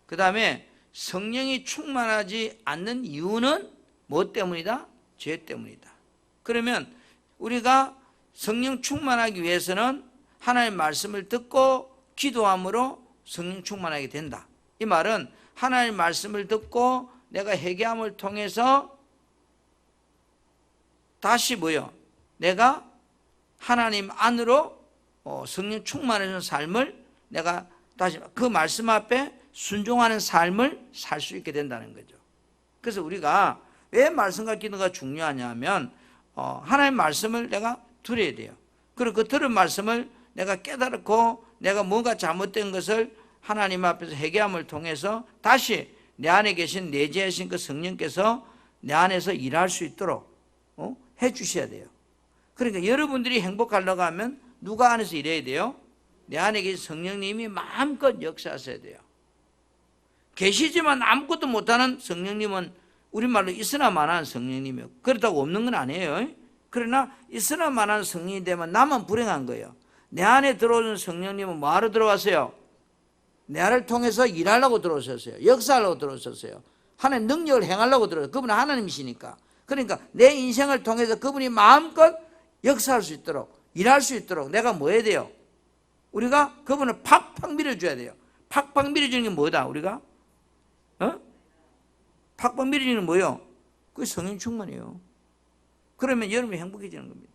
그 다음에 성령이 충만하지 않는 이유는 뭐 때문이다? 죄 때문이다. 그러면 우리가 성령 충만하기 위해서는 하나님의 말씀을 듣고 기도함으로 성령 충만하게 된다. 이 말은 하나님의 말씀을 듣고 내가 회개함을 통해서 다시 뭐요? 내가 하나님 안으로 성령 충만해진 삶을 내가 다시 그 말씀 앞에 순종하는 삶을 살 수 있게 된다는 거죠. 그래서 우리가 왜 말씀과 기도가 중요하냐면 하나님의 말씀을 내가 들어야 돼요. 그리고 그 들은 말씀을 내가 깨달고 내가 뭔가 잘못된 것을 하나님 앞에서 회개함을 통해서 다시 내 안에 계신 내재하신 그 성령께서 내 안에서 일할 수 있도록 해 주셔야 돼요. 그러니까 여러분들이 행복하려고 하면 누가 안에서 일해야 돼요? 내 안에 계신 성령님이 마음껏 역사하셔야 돼요. 계시지만 아무것도 못하는 성령님은 우리말로 있으나 마나한 성령님이에요. 그렇다고 없는 건 아니에요. 그러나 있으나 마나한 성령이 되면 나만 불행한 거예요. 내 안에 들어오는 성령님은 뭐하러 들어왔어요? 내 안을 통해서 일하려고 들어오셨어요. 역사하려고 들어오셨어요. 하나님 능력을 행하려고 들어오셨어요. 그분은 하나님이시니까. 그러니까 내 인생을 통해서 그분이 마음껏 역사할 수 있도록, 일할 수 있도록 내가 뭐 해야 돼요? 우리가 그분을 팍팍 밀어줘야 돼요. 팍팍 밀어주는 게 뭐다? 우리가 팍팍 밀어주는 게 뭐예요? 그게 성령 충만이에요. 그러면 여러분이 행복해지는 겁니다.